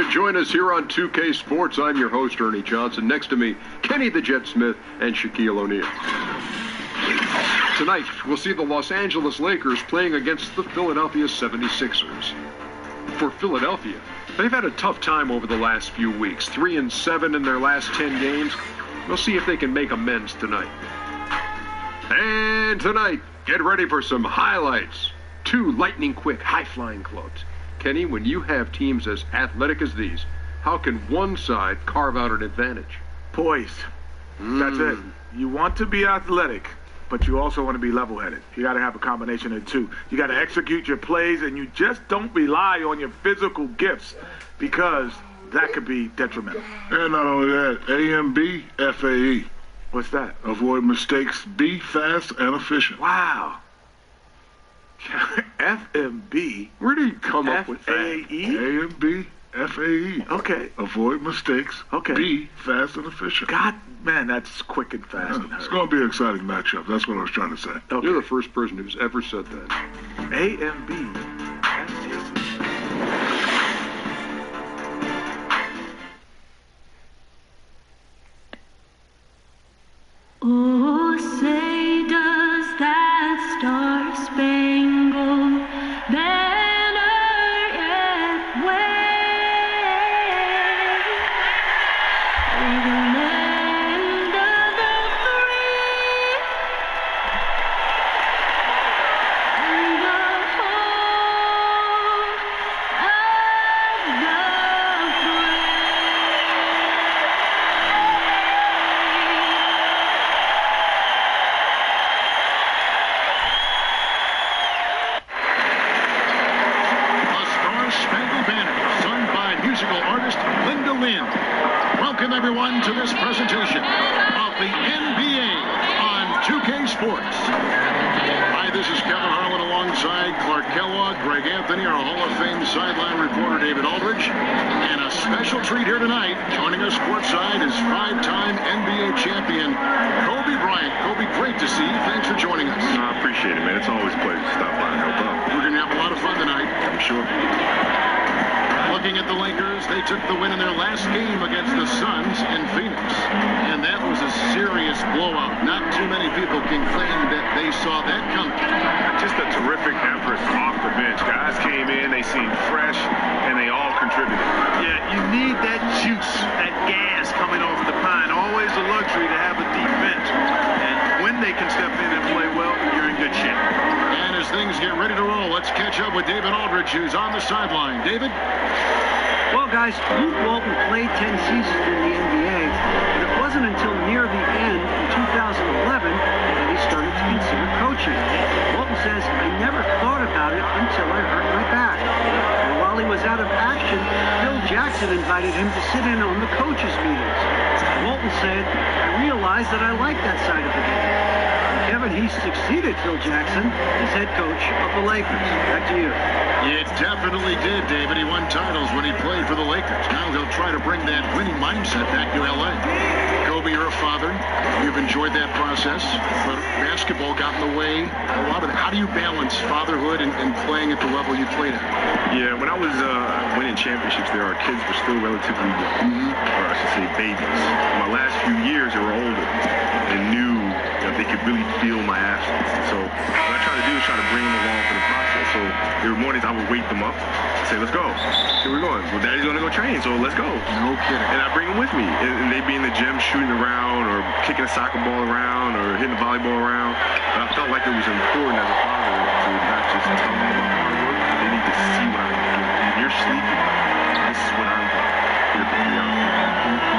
to join us here on 2K Sports. I'm your host, Ernie Johnson. Next to me, Kenny the Jet Smith and Shaquille O'Neal. Tonight, we'll see the Los Angeles Lakers playing against the Philadelphia 76ers. For Philadelphia, they've had a tough time over the last few weeks. 3-7 in their last 10 games. We'll see if they can make amends tonight. And tonight, get ready for some highlights. 2 lightning-quick, high-flying clubs. Kenny, when you have teams as athletic as these, how can one side carve out an advantage? Poise. That's it. You want to be athletic, but you also want to be level-headed. You got to have a combination of the two. You got to execute your plays, and you just don't rely on your physical gifts, because that could be detrimental. And not only that, A&B, FAE. What's that? Avoid mistakes, be fast and efficient. Wow. FMB. Where do you come up with that? A&B, FAE. Okay. Avoid mistakes. Okay. Be fast and efficient. God, man, that's quick and fast. Yeah, it's going to be an exciting matchup. That's what I was trying to say. Okay. You're the first person who's ever said that. AMB. Oh, say does that star-spangled banner yet wave o'er the land of the free and the home of the brave. Linda Lynn. Welcome, everyone, to this presentation of the NBA on 2K Sports. Hi, this is Kevin Harlan alongside Clark Kellogg, Greg Anthony, our Hall of Fame sideline reporter David Aldridge, and a special treat here tonight. Joining us courtside is 5-time NBA champion Kobe Bryant. Kobe, great to see you. Thanks for joining us. I appreciate it, man. It's always a pleasure to stop by and help out. We're going to have a lot of fun tonight. I'm sure. Looking at the Lakers, they took the win in their last game against the Suns in Phoenix. And that was a serious blowout. Not too many people can claim that they saw that coming. Just a terrific effort off the bench. Guys came in, they seemed fresh, and they all contributed. Yeah, you need that juice, that gas coming off the pine. Always a luxury to have a deep bench. And when they can step in and play well, you're in good shape. And as things get ready to roll, let's catch up with David Aldridge, who's on the sideline. David? Well, guys, Luke Walton played 10 seasons in the NBA, but it wasn't until near the end in 2011 that he started to consider coaching. Walton says, I never thought about it until I hurt my back. And while he was out of action, Phil Jackson invited him to sit in on the coaches' meetings. Walton said, I realized that I liked that side of the game. Kevin, he succeeded Phil Jackson as head coach of the Lakers. Back to you. It definitely did, David. He won titles when he played for the Lakers. Now he'll try to bring that winning mindset back to L.A. Kobe, you're a father. You've enjoyed that process, but basketball got in the way. A lot of it. How do you balance fatherhood and playing at the level you played at? Yeah, when I was winning championships there, our kids were still relatively young, or I should say babies. My last few years, they were older and knew that they could really feel my absence. And so what I try to do is try to bring them along for the process. So there were mornings I would wake them up, say, let's go. Here we're going. Well, Daddy's going to go train, so let's go. No kidding. And I bring them with me. And they'd be in the gym shooting around or kicking a soccer ball around or hitting the volleyball around. But I felt like it was important as a father to not just tell them about hard work. They need to see what I'm doing. When you're sleeping, this is what I'm doing. Here for 3 hours.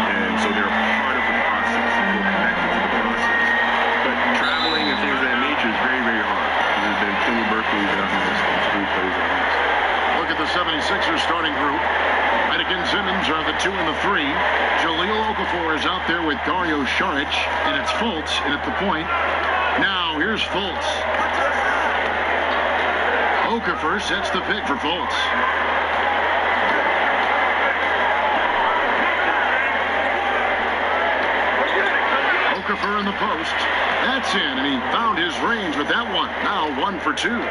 And so they're a part of the process. They're connected to the process. But traveling and things of that nature is very, very hard. There's been plenty of birthdays that I've missed and school plays that I've missed. Look at the 76ers starting group. Redick and Simmons are the 2 and the 3. Jahlil Okafor is out there with Dario Saric, and it's Fultz in at the point. Now, here's Fultz. Okafor sets the pick for Fultz. Okafor in the post. That's in, and he found his range with that one. Now 1 for 2.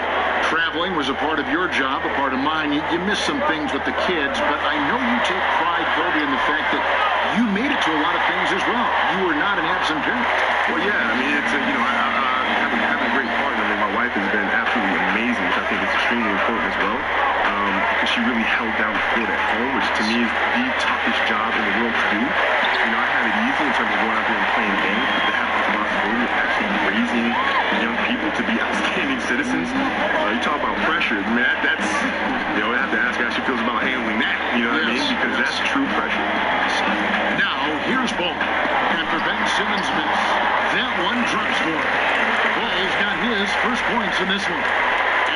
Traveling was a part of your job, a part of mine. You miss some things with the kids, but I know you take bonus points in this one.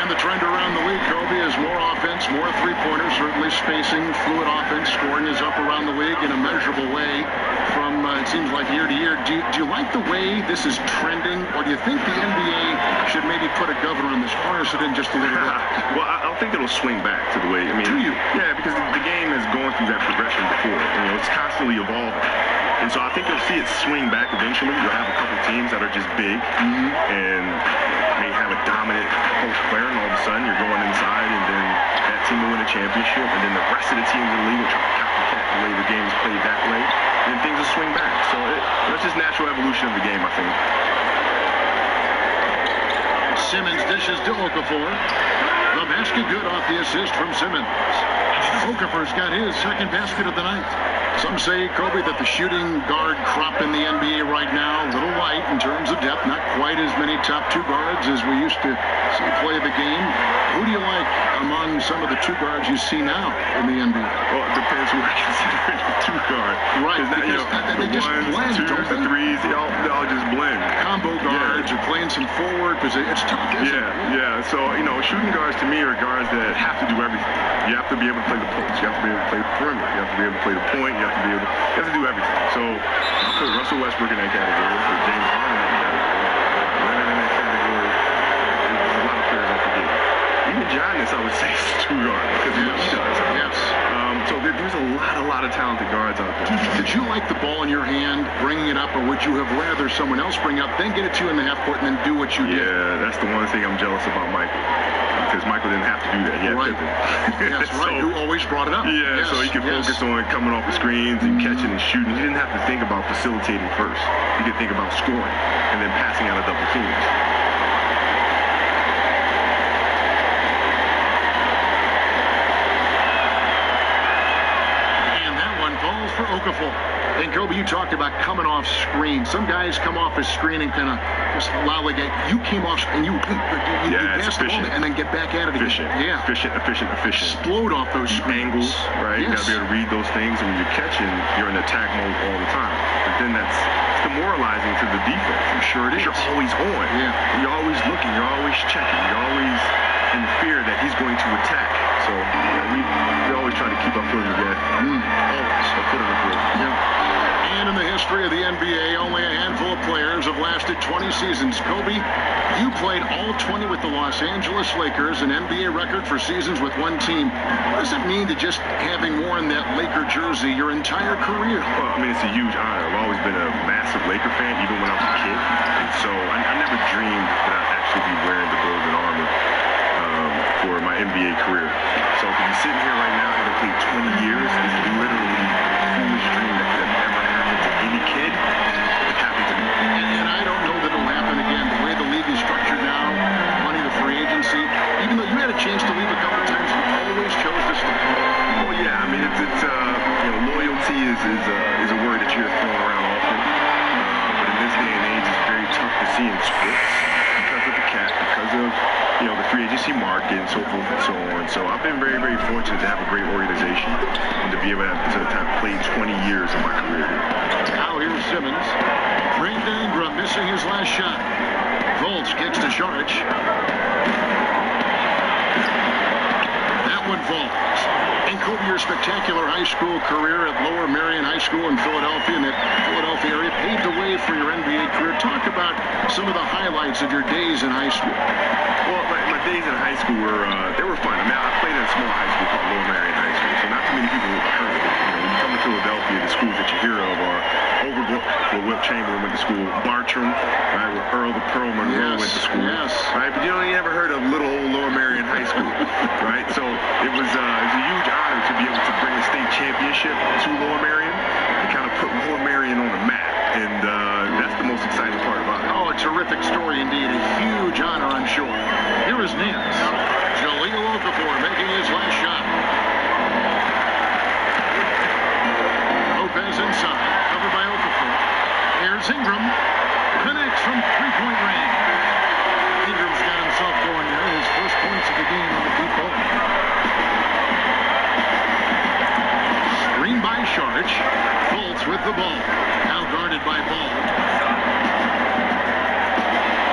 And the trend around the league, Kobe, is more offense, more three-pointers, certainly spacing, fluid offense. Scoring is up around the league in a measurable way from, it seems like, year to year. Do you like the way this is trending, or do you think the NBA should maybe put a governor on this, harness it in just a little bit? Well, I think it'll swing back to the way, Do you? Yeah, because the game has gone through that progression before. It's constantly evolving. And so I think you'll see it swing back eventually. You'll have a couple teams that are just big and may have a dominant post player, and all of a sudden you're going inside, and then that team will win a championship, and then the rest of the teams in the league will try to copycat the way the game is played that way, and then things will swing back. So that's just natural evolution of the game, I think. Simmons dishes to Okafor. The basket good off the assist from Simmons. Okafor's got his second basket of the night. Some say, Kobe, that the shooting guard crop in the NBA right now, a little light in terms of depth, not quite as many top two guards as we used to see play the game. Who do you like among some of the two guards you see now in the NBA? Well, it depends who I consider a two guard. Right, because the they just ones, blend, twos, don't the they? threes, they all just blend. Combo guards are playing some forward position. It's tough, isn't it? Yeah. So, shooting guards to me are guards that have to do everything. You have to be able to play the post. You have to be able to play the perimeter. You have to be able to play the point. You have to do everything. So I'll put Russell Westbrook in that category. I'll put James Harden in that category. Leonard in that category. There's a lot of players I forget. Even Giannis, I would say, is a two guard because of what he does. Yes. So there's a lot of talented guards out there. Did you like the ball in your hand, bringing it up, or would you have rather someone else bring it up, then get it to you in the half court, and then do what you did? Yeah, that's the one thing I'm jealous about Michael. Because Michael didn't have to do that. He had Pippen. Yes, right. Who always brought it up. Yeah, so he could focus on coming off the screens and catching and shooting. He didn't have to think about facilitating first. He could think about scoring and then passing out of double teams. For Okafor. And Kobe, you talked about coming off screen. Some guys come off a screen and kind of just lollygag. You came off and you pass the ball and then get back at it efficient. again. Yeah. Efficient. Explode off those angles, right? Yes. You got to be able to read those things, and when you're catching, you're in attack mode all the time. But then that's demoralizing to the defense. I'm sure it is. You're always on. Yeah. You're always looking. You're always checking. You're always in fear that he's going to attack. So we always try to keep our foot in the gas. Always. Our foot in the gas. Yeah. And in the history of the NBA, only a handful of players have lasted 20 seasons. Kobe, you played all 20 with the Los Angeles Lakers, an NBA record for seasons with one team. What does it mean to just having worn that Laker jersey your entire career? Well, I mean, it's a huge honor. I've always been a massive Laker fan, even when I was a kid. And so I never dreamed that I'd actually be wearing the golden armor for my NBA career. So to be sitting here right now, having played 20 years, is literally a foolish dream that could have ever happened to any kid. It happened to me. And I don't know that it'll happen again. The way the league is structured now, money to free agency, even though you had a chance to leave a couple of times, you always chose to stay. Oh yeah, I mean it's loyalty is a word that you hear thrown around often, but in this day and age, it's very tough to see in sports because of the cap, because of the free agency market and so forth and so on. So I've been very, very fortunate to have a great organization and to be able to have played 20 years of my career. Now here's Simmons. Brandon Ingram missing his last shot. Fultz kicks to Saric. That one falls. And Kobe, your spectacular high school career at Lower Merion High School in Philadelphia, in that Philadelphia area, paved the way for your NBA career. Talk about some of the highlights of your days in high school. Well, my days in high school were fun. I mean, I played in a small high school called Lower Merion High School, so not too many people have heard of it. When you come to Philadelphia, the schools that you hear of are Overbrook, where Wilt Chamberlain went to school, Bartram, right, where Earl the Pearl Monroe went to school, right? But you never heard of little old Lower Merion High School, right? So it was a huge honor to be able to bring a state championship to Lower Merion and kind of put Lower Merion on the map, and that's the most exciting part about it. Oh, a terrific story indeed. A huge honor, I'm sure. Here is Nance. Jahlil Okafor making his last shot. Lopez inside, covered by Okafor. Here's Ingram. Connects from three-point range. Ingram's got himself going there. His first points of the game on the deep ball. Screen by Saric. Fultz with the ball. Now guarded by Ball.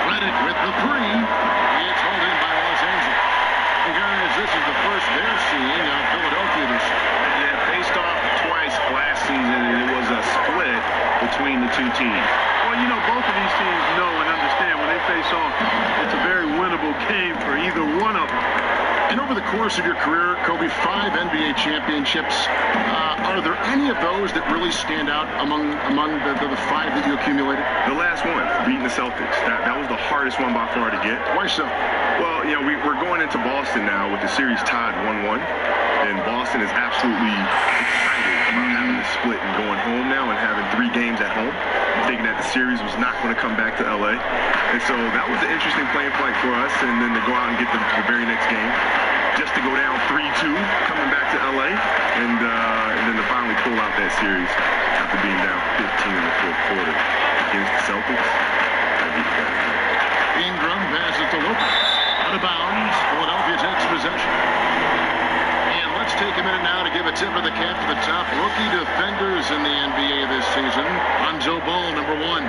Redick with the three. between the two teams? Well, you know, both of these teams know and understand when they face off, it's a very winnable game for either one of them. And over the course of your career, Kobe, 5 NBA championships. Are there any of those that really stand out among the 5 that you accumulated? The last one, beating the Celtics. That was the hardest one by far to get. Why so? Well, you know, we're going into Boston now with the series tied 1-1. And Boston is absolutely excited about having to split and going home now and having 3 games at home. Thinking that the series was not going to come back to L.A. And so that was an interesting playing fight for us. And then to go out and get the very next game. Just to go down 3-2, coming back to L.A. And then to finally pull out that series after being down 15 in the fourth quarter against the Celtics. That'd be bad. Ingram passes to Lopez. Out of bounds. Philadelphia takes possession. And let's take a minute now to give a tip of the cap to the top rookie defenders in the NBA this season. Lonzo Ball, number 1.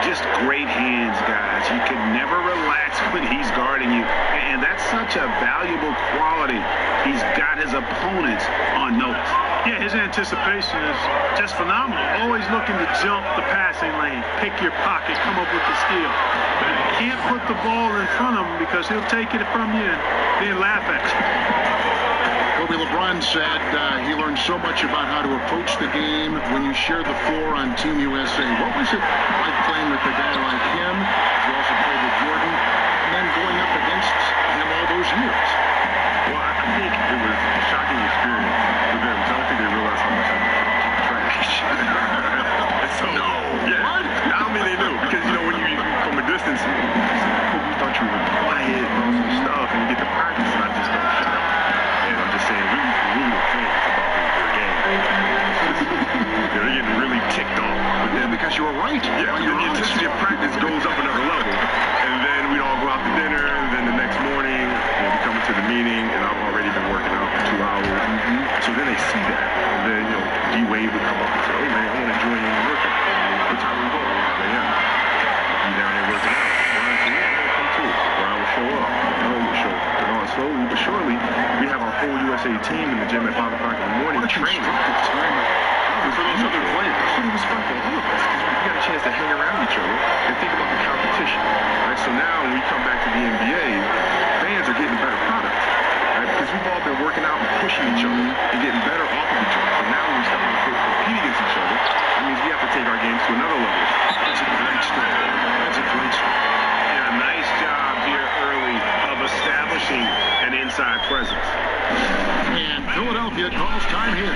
Just great hands, guys. You can never relax when he's guarding you. And that's such a valuable quality. He's got his opponents on notice. Yeah, his anticipation is just phenomenal. Always looking to jump the passing lane, pick your pocket, come up with the steal. Can't put the ball in front of him because he'll take it from you and then laugh at you. Kobe LeBron said he learned so much about how to approach the game when you shared the floor on Team USA. What was it like playing with a guy like him? You also played with Jordan, and then going up against him all those years. Well, I think it was a shocking experience for them. I don't think they realized how much I trash. So, no. Yeah. What? I mean, they do. Because, you know, when you from a distance, you thought you were quiet and all some stuff, and you get to practice, and I just don't shut up. And I'm just saying, really things about their game. They're getting really ticked off. But then, Because you were right. yeah, the intensity of practice goes up another level. And then we'd all go out to dinner, and then the next morning, we come into the meeting, and I've already been working out for 2 hours. So then they see that. And then, you know, D-Wade would come up and say, hey, man, I want to join you in the workout. What time we go? Yeah. Be down there working out. Brian said, yeah, man, come too. Brian would show up. Noah would show up. And on slowly but surely, we have our whole USA team in the gym at 5 o'clock in the morning training. For those other players. It was fun for all of us because we got a chance to hang around each other and think about the competition. Right? So now when we come back to the NBA, fans are getting better products. Right? Because we've all been working out and pushing each other and getting better off of each other. So now when we start to compete against each other, that means we have to take our games to another level. That's a great story. That's a great story. Yeah, nice job here early of establishing an inside presence. And Philadelphia calls time here.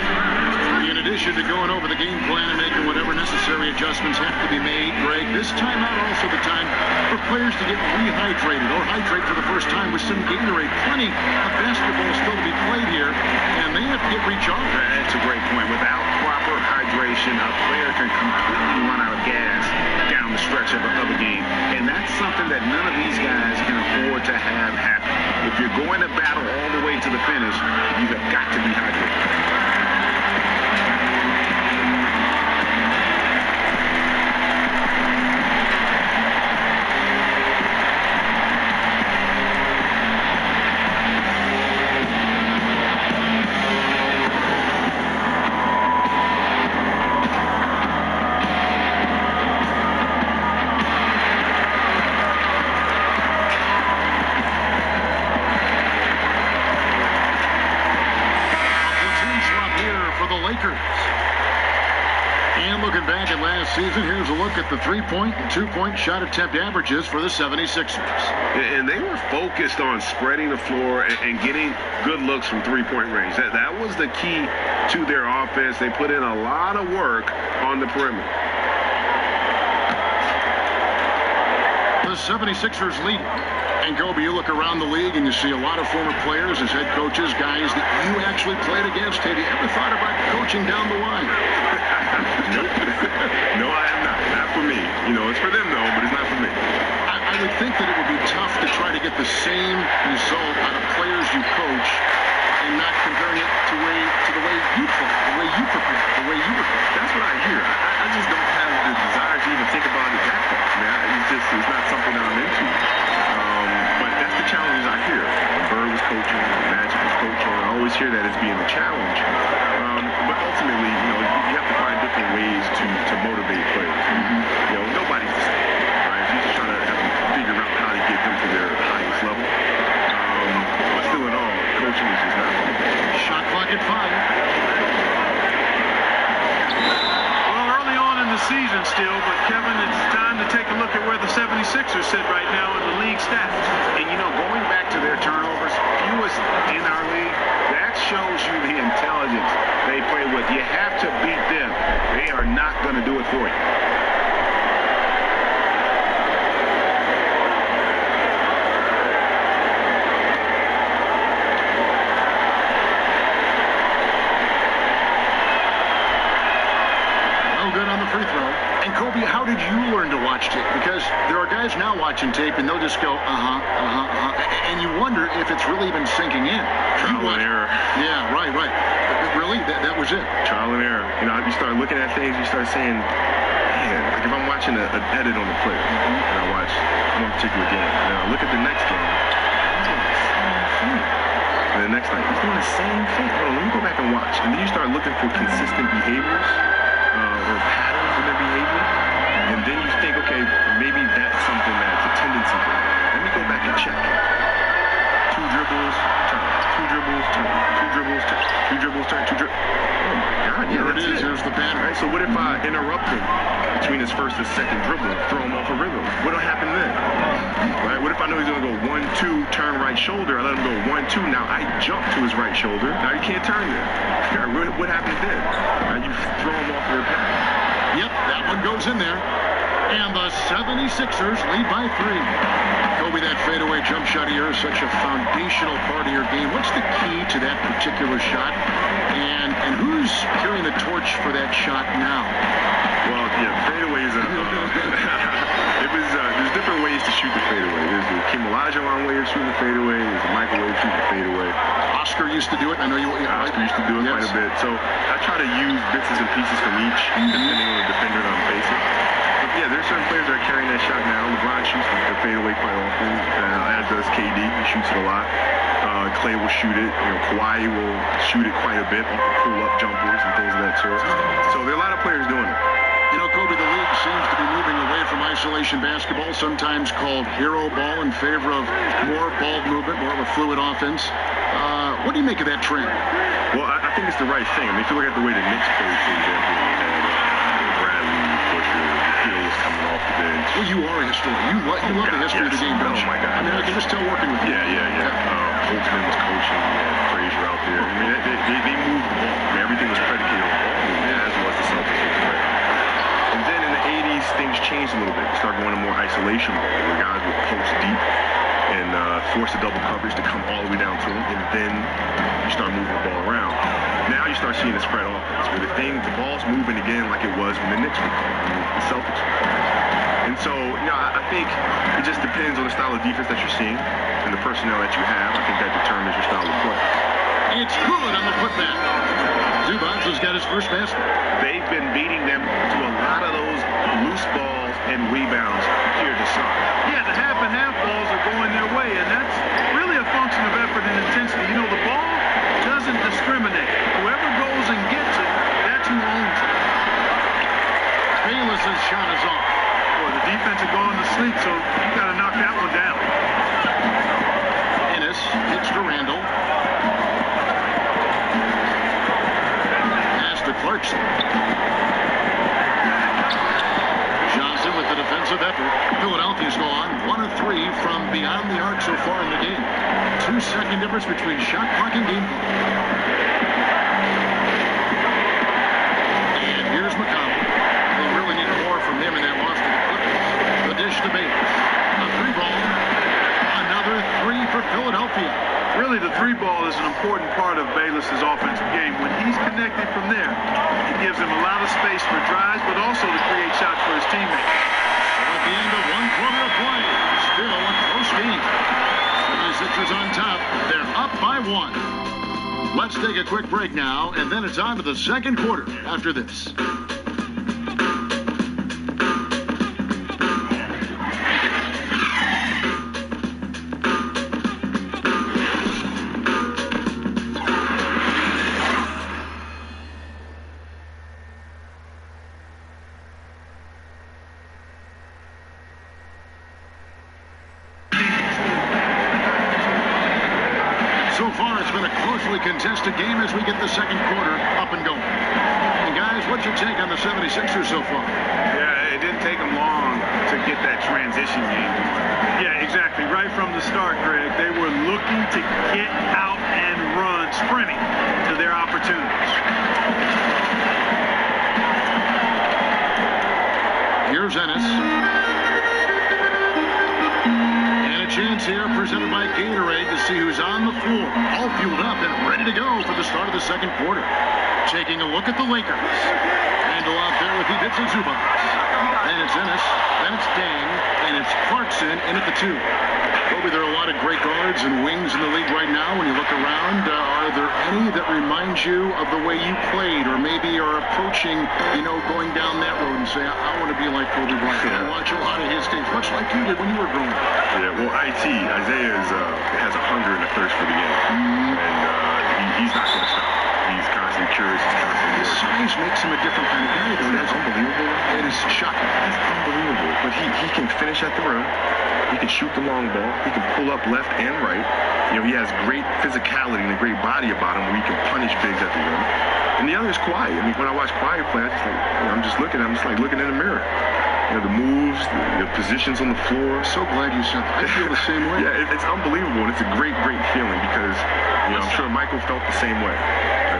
In addition to going over the game plan and making whatever necessary adjustments have to be made, Greg, this timeout also the time for players to get rehydrated or hydrate for the first time with some Gatorade. Plenty of basketball still to be played here, and they have to get recharged. That's a great point. Without proper hydration, a player can completely run out of gas down the stretch of a game. And that's something that none of these guys can afford to have happen. If you're going to battle all the way to the finish, you have got to be hydrated. And looking back at last season, here's a look at the 3-point and 2-point shot attempt averages for the 76ers. And they were focused on spreading the floor and getting good looks from three-point range. That was the key to their offense. They put in a lot of work on the perimeter. The 76ers lead. And Kobe, you look around the league and you see a lot of former players as head coaches, guys that you actually played against. Have you ever thought about coaching down the line? Nope. No, I have not. Not for me. You know, it's for them, though, but it's not for me. I would think that it would be tough to try to get the same result out of players you coach and not comparing it to the way you play, the way you prepare, the way you prepare. That's what I hear. I just don't have the desire to even think about it that far. It's not something that I'm into. But that's the challenges I hear. When Bird was coaching, when Magic was coaching, I always hear that as being a challenge. But ultimately, you know, you have to find different ways to motivate players. season still, but Kevin, it's time to take a look at where the 76ers sit right now in the league stats. And, going back to their turnovers, fewest in our league, that shows you the intelligence they play with. You have to beat them. They are not going to do it for you. Good on the free throw. And Kobe, how did you learn to watch tape? Because there are guys now watching tape and they'll just go, and you wonder if it's really even sinking in. Trial and error. Yeah, right. Really? That was it? Trial and error. You start looking at things, you start saying, man, like if I'm watching an edit on the player, and I watch one particular game, and I look at the next game, he's doing the same thing. And the next night, he's doing the same thing. Hold on, let me go back and watch. And then you start looking for consistent behaviors. Or patterns in their behavior, and then you think, okay, maybe that's something that's a tendency for them. Let me go back and check. 2 dribbles, turn. 2 dribbles, turn. 2 dribbles, turn. 2 dribbles, turn. 2 dribbles. Oh my God! Yeah, there it is. There's the pattern. Right. So what if I interrupt him between his first and second dribble, throw him off a rhythm? What'll happen then? Right. What if I know he's gonna go 1-2, turn right shoulder? I let him go 1-2. Now I jump to his right shoulder. Now he can't turn there. What happens then? You throw him off your path. Yep, that one goes in there. And the 76ers lead by 3. Kobe, that fadeaway jump shot of yours is such a foundational part of your game. What's the key to that particular shot? And who's carrying the torch for that shot now? Well, yeah, fadeaway is there's different ways to shoot the fadeaway. There's the Kim Olajuwon way of shooting the fadeaway. There's the Michael way of shooting the fadeaway. Oscar used to do it. I know you. Oscar used to do it quite a bit. So I try to use bits and pieces from each, depending on the defender that I'm facing. But yeah, there's certain players that are carrying that shot now. LeBron shoots the fadeaway quite often, as does KD. He shoots it a lot. Clay will shoot it. Kawhi will shoot it quite a bit off of pull-up jumpers and things of that sort. So there are a lot of players doing it. Kobe, the league seems to be moving away from isolation basketball, sometimes called hero ball, in favor of more ball movement, more of a fluid offense. What do you make of that trend? Well, I think it's the right thing. I mean, if you look at the way the Knicks played, for example, Bradley, Booker, Hills coming off the bench. Well, you are a historian. You love the history of the game, don't you? Oh, my God. I mean, I can just tell working with you. Yeah. Holtzman was coaching. Frazier out there. I mean, they moved the ball. I mean, everything was predicated on ball movement, as was the Celtics. And then in the 80s, things changed a little bit. Start going to more isolation ball, where guys would post deep and force the double coverage to come all the way down to him, and then you start moving the ball around. Now you start seeing a spread offense, where the ball's moving again like it was when the Knicks were playing, the Celtics were playing. And so, I think it just depends on the style of defense that you're seeing and the personnel that you have. I think that determines your style of play. It's good on the putback. Zubac has got his first basket. They've been beating them to a lot of those loose balls and rebounds here to start. Yeah, the half and half balls are going their way, and that's really a function of effort and intensity. The ball doesn't discriminate. Whoever goes and gets it, that's who owns it. Bayless's shot is off. Boy, the defense had gone to sleep, so you got to knock that one down. Ennis hits to Randall. Pass to Clarkson. Johnson with the defensive effort. Philadelphia's gone 1 of 3 from beyond the arc so far in the game. 2-second difference between shot clock and game clock. And here's McConnell. They really need more from him in that loss to the Clippers. The dish to Bayless. A 3-ball. Another 3 for Philadelphia. Really, the 3-ball is an important part of Bayless's offensive game. When he's connected from there, it gives him a lot of space for drives, but also to create shots for his teammates. So at the end of 1 quarter of play, still a close game. 76ers on top. They're up by 1. Let's take a quick break now, and then it's on to the second quarter after this. So far, it's been a closely contested game as we get the second quarter up and going. And guys, what'd you take on the 76ers so far? Yeah, it didn't take them long to get that transition game going. Yeah, exactly. Right from the start, Greg, they were looking to get out and run, sprinting to their opportunities. Here's Ennis. And a chance here presented by Gatorade to see who's on the floor. All fueled up and ready to go for the start of the second quarter. Taking a look at the Lakers. Handle out there with Ivica Zubac. Then it's Ennis. Then it's Dang. And it's Clarkson in at the 2. Kobe, there are a lot of great guards and wings in the league right now. When you look around, are there any that remind you of the way you played, or maybe are approaching, going down that road and say, I want to be like Kobe Bryant? I watch a lot of his games, much like you did when you were growing up. Yeah, well, Isaiah has a hunger and a thirst for the game. And he's not going to stop. He's constantly curious. He's constantly His size makes him a different kind of guy, though. That's unbelievable. It is shocking. He's unbelievable. But he can finish at the rim. He can shoot the long ball. He can pull up left and right. He has great physicality and a great body about him where he can punish bigs at the rim. And the other is Kawhi. I mean, when I watch Kawhi play, I'm just looking in the mirror. The moves, the positions on the floor. So glad you said that. I feel the same way. Yeah, it's unbelievable. And it's a great, great feeling because, I'm sure Michael felt the same way.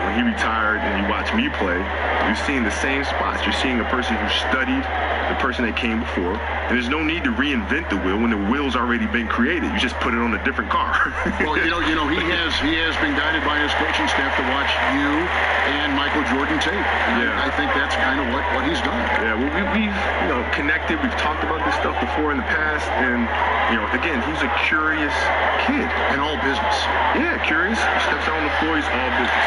When he retired and you watch me play, you're seeing the same spots. You're seeing a person who studied the person that came before. And there's no need to reinvent the wheel when the wheel's already been created. You just put it on a different car. Well, he has been guided by his coaching staff to watch you and Michael Jordan tape. And Yeah. I think that's kind of what he's done. Yeah, well, we've connected. We've talked about this stuff before in the past. And, again, he's a curious kid. And all business. Yeah, curious. He steps out on the floor. He's all business.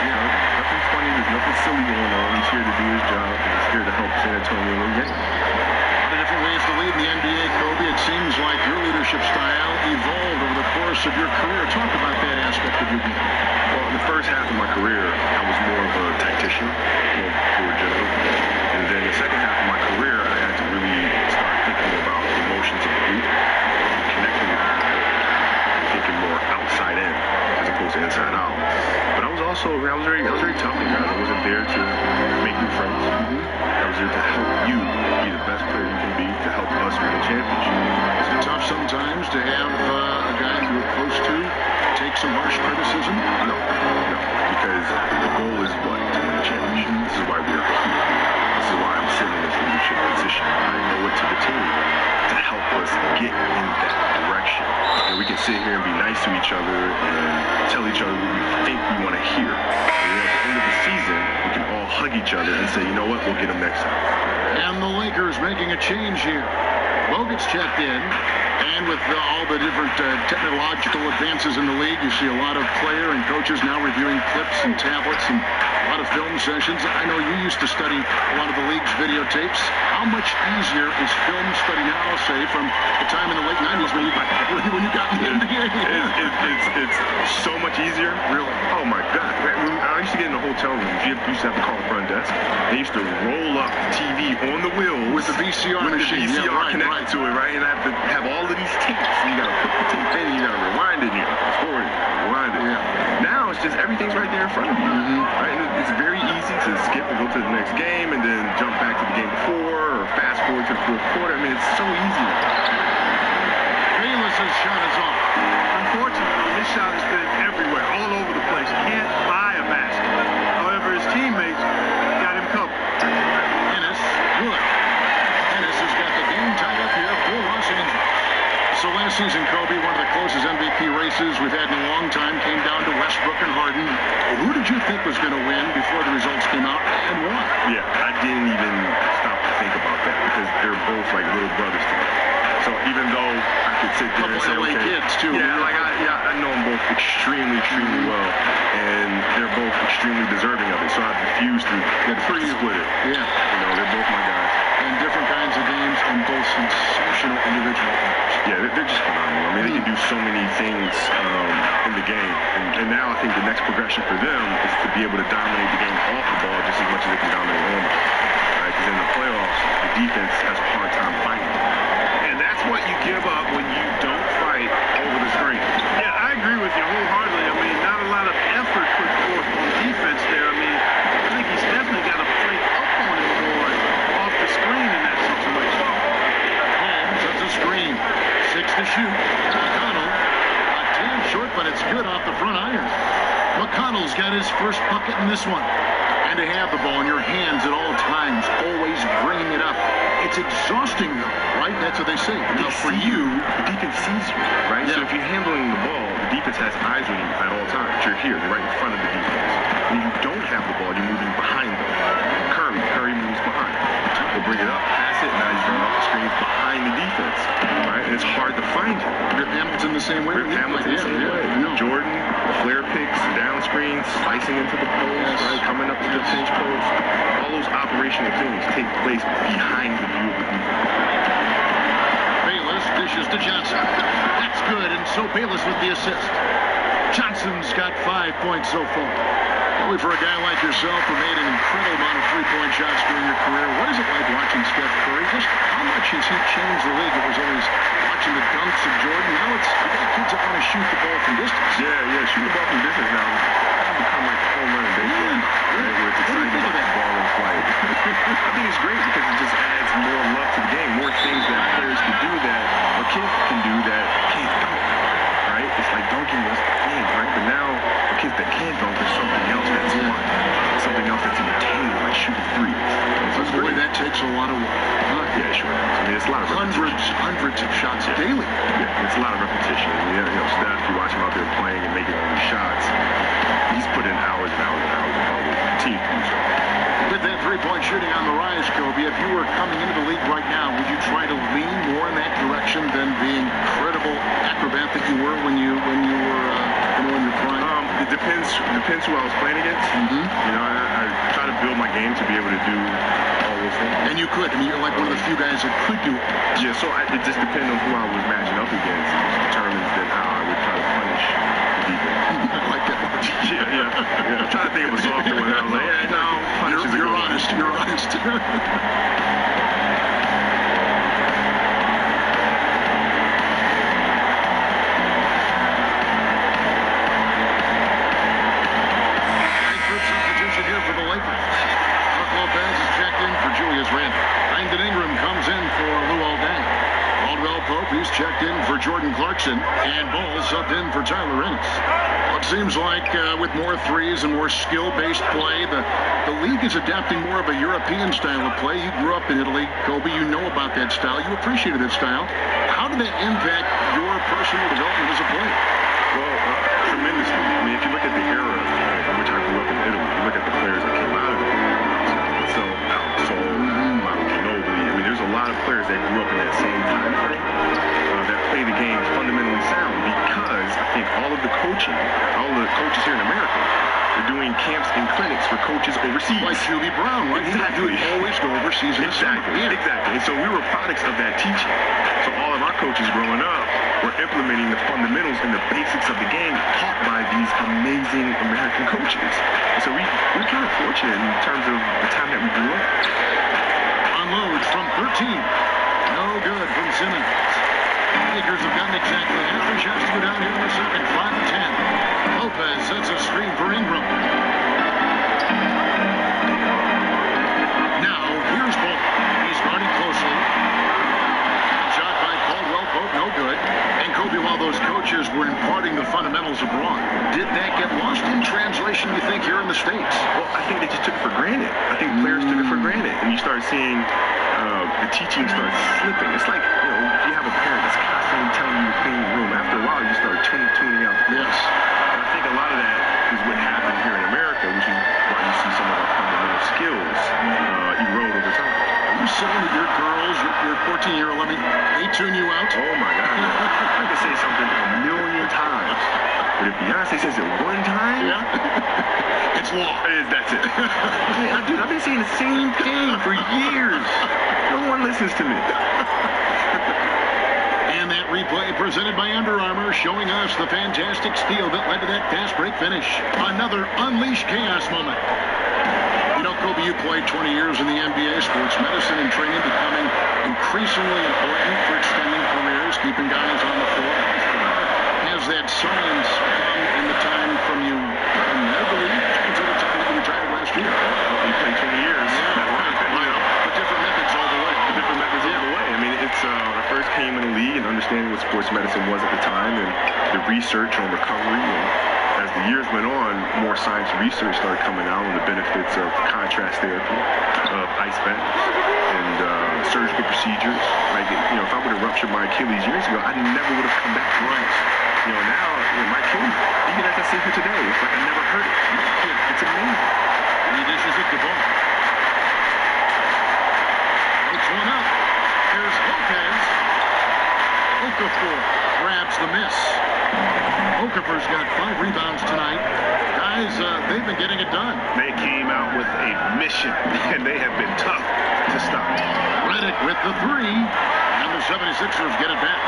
Nothing funny. There's nothing silly going on. He's here to do his job. He's here to help San Antonio win games. The different ways to lead in the NBA, Kobe. It seems like your leadership style evolved over the course of your career. Talk about that aspect of your game. Well, in the first half of my career, I was more of a tactician, more general. And then the second half of my career, I had to really start thinking about the emotions of the group, connecting with people, thinking more outside in as opposed to inside out. But I was very tough on guys. I wasn't there to make new friends. I was there to help you be the best player you can be, to help us win a championship. Is it tough sometimes to have a guy you were close to take some harsh criticism? No, because the goal is what? To win a championship. This is why we're here. This is why I'm sitting in this leadership position. I owe it to the team to help us get in that direction. And we can sit here and be nice to each other and tell each other what we think we want to hear. And then at the end of the season, we can all hug each other and say, you know what, we'll get them next time. And the Lakers making a change here. Bogut's checked in, and with all the different technological advances in the league, you see a lot of player and coaches now reviewing clips and tablets and a lot of film sessions. I know you used to study a lot of the league's videotapes. How much easier is film study now, say, from the time in the late 90s when you got in the NBA? It's so much easier. Really? Oh, my God. I used to get in the hotel rooms. You used to have to call the front desk. They used to roll up the TV on the wheels. With the VCR with machine. the VCR connected to it, right? And I have to have all of these tapes. And you got to put the tape in, and you got to rewind it, and you got to record it, rewind it. Yeah. Now it's just everything's right there in front of you. Right? And it's very easy to skip and go to the next game and then jump back to the game before or fast forward to the fourth quarter. I mean, it's so easy. Bayless's shot is off. Unfortunately, his shot has been everywhere, all over the place. Can't buy a basket. However, his teammates got him covered. Ennis, good. Ennis has got the game tied up here for Los Angeles. So last season, Kobe, one of the closest MVP races we've had in a long time, came down to Westbrook and Harden. Who did you think was going to win before the results came out, and why? Yeah, I didn't even stop to think about that because they're both like little brothers to me. So even though I could sit there and say, LA okay, kids too. Yeah, I know them both extremely well, and they're both extremely deserving of it. So I refuse to split it. Yeah. They're both my guys. And different kinds of games and both sensational individual players. Yeah, they're just phenomenal. I mean, they can do so many things in the game. And now I think the next progression for them is to be able to dominate the game off the ball just as much as they can dominate on the ball. Right? Because in the playoffs, the defense has a hard time fighting. And that's what you give up when you don't fight over the screen. Yeah, I agree with you wholeheartedly. I mean, not a lot of effort put forth on defense there. I mean, I think he's definitely got to play up on his first bucket in this one. And to have the ball in your hands at all times, always bringing it up. It's exhausting, though, right? That's what they say. Now, for you, the defense sees you, right? Yeah. So if you're handling the ball, the defense has eyes on you at all times. You're here, you're right in front of the defense. When you don't have the ball, you're moving behind them. Curry moves behind. He'll bring it up, pass it, now he's running off the screens behind the defense, right? And it's hard to find him. Rip Hamilton the same way. Rip Hamilton the same way. No. Jordan, flare picks, down screens, slicing into the post, right? Coming up to the pinch post. All those operational things take place behind the view of the defense. Bayless dishes to Johnson. That's good, and so Bayless with the assist. Johnson's got 5 points so far. Only for a guy like yourself who made an incredible amount of three-point shots during your career, what is it like watching Steph Curry? Just how much has he changed the league? It was always watching the dunks of Jordan. Now it's you got kids that want to shoot the ball from distance. Yeah, shoot the ball from distance now. It's become like a home run in baseball, right? Where it's exciting to watch the ball in flight. I think it's great because it just adds more love to the game, more things that players can do that, or kids can do that kids don't. Right? It's like dunking was the thing, right? But now, for kids that can't dunk, there's something else that's fun. Something else that's entertaining, like shooting threes. So it's Boy, great. that takes a lot of work. Yeah, sure. I mean, it's a lot of repetition. Hundreds of shots daily. Yeah, it's a lot of repetition. You know, Steph, you watch him out there playing and making all these shots. He's put in hours and hours and hours and probably continue to do so. With that three-point shooting on the rise, Kobe, if you were coming into the league right now, would you try to lean more in that direction than the incredible acrobat that you were when you were in your prime? It depends who I was playing against. Mm-hmm. You know, I try to build my game to be able to do all those things. And you could. I mean, you're like one of the few guys that could do it. Yeah, so it just depends on who I was matching up against. It determines then how I would try to punish the defense. I like that. Yeah. I'm trying to think of a softer one. I was like, yeah, no, punish is a You're good one. honest. You're honest. Substitution here for the Lakers. Mark Lopez is checked in for Julius Randle. Langdon Ingram comes in for Lou Aldang. Caldwell Pope, he's checked in for Jordan Clarkson. And Ball subbed in for Tyler Ennis. Well, it seems like with more threes and more skill-based play, the league is adapting more of a European style of play. You grew up in Italy, Kobe. You know about that style. You appreciated that style. How did that impact your personal development as a player? Well, tremendously. I mean, if you look at the era in which I grew up in Italy, you look at the players that came out of it. So, Manu Ginobili. I mean, there's a lot of players that grew up in that same time frame that play the game fundamentally sound because I think all of the coaches here in America are doing camps and clinics for coaches overseas. Like Julie Brown, right? Exactly. You always go overseas in the summer. Exactly. And so we were products of that teaching. So all of our coaches growing up were implementing the fundamentals and the basics of the game taught by these amazing American coaches. And so we're kind of fortunate in terms of the time that we grew up. Unloads from 13. No good from Simmons. Lakers have gotten exactly half their shots to go down here in the second. 5-10. Lopez sets a screen for Ingram. Now, here's Ball. He's guarding closely. Shot by Caldwell Pope, no good. And Kobe, while those coaches were imparting the fundamentals abroad, did that get lost in translation, you think, here in the States? Well, I think they just took it for granted. I think players took it for granted. And you start seeing the teaching starts slipping. It's like, you have a parent that's constantly telling you to clean the room. After a while, you start tuning out. Yes. And I think a lot of that is what happened here in America, which is why you see some of our fundamental skills erode over time. Are you saying that your girls, your 14-year-old, they tune you out? Oh, my God. I can say something a million times. But if Beyonce says it one time, it's law. That's it. Dude, I've been saying the same thing for years. No one listens to me. And that replay presented by Under Armour, showing us the fantastic steal that led to that fast break finish. Another unleashed chaos moment. You know, Kobe, you played 20 years in the NBA. Sports medicine and training becoming increasingly important for extending careers, keeping guys on the floor. Has that science come in the time from you, I believe, until the time that you retired last year? You played 20 years. But different methods all the way. Different methods all the way. I mean, it's I first came in the league and understanding what sports medicine was at the time and the research on recovery and as the years went on, more science research started coming out on the benefits of contrast therapy, of ice baths, and surgical procedures. Like, you know, if I would have ruptured my Achilles years ago, I never would have come back. Right. You know, now, my Achilles, even as I sit here today, it's like I never hurt it. It's amazing. He dishes it to Ball. Takes one up. Here's Lopez. Okafor grabs the miss. Okafor's got 5 rebounds tonight. Guys, they've been getting it done. They came out with a mission, and they have been tough to stop. Redick with the 3, and the 76ers get it back.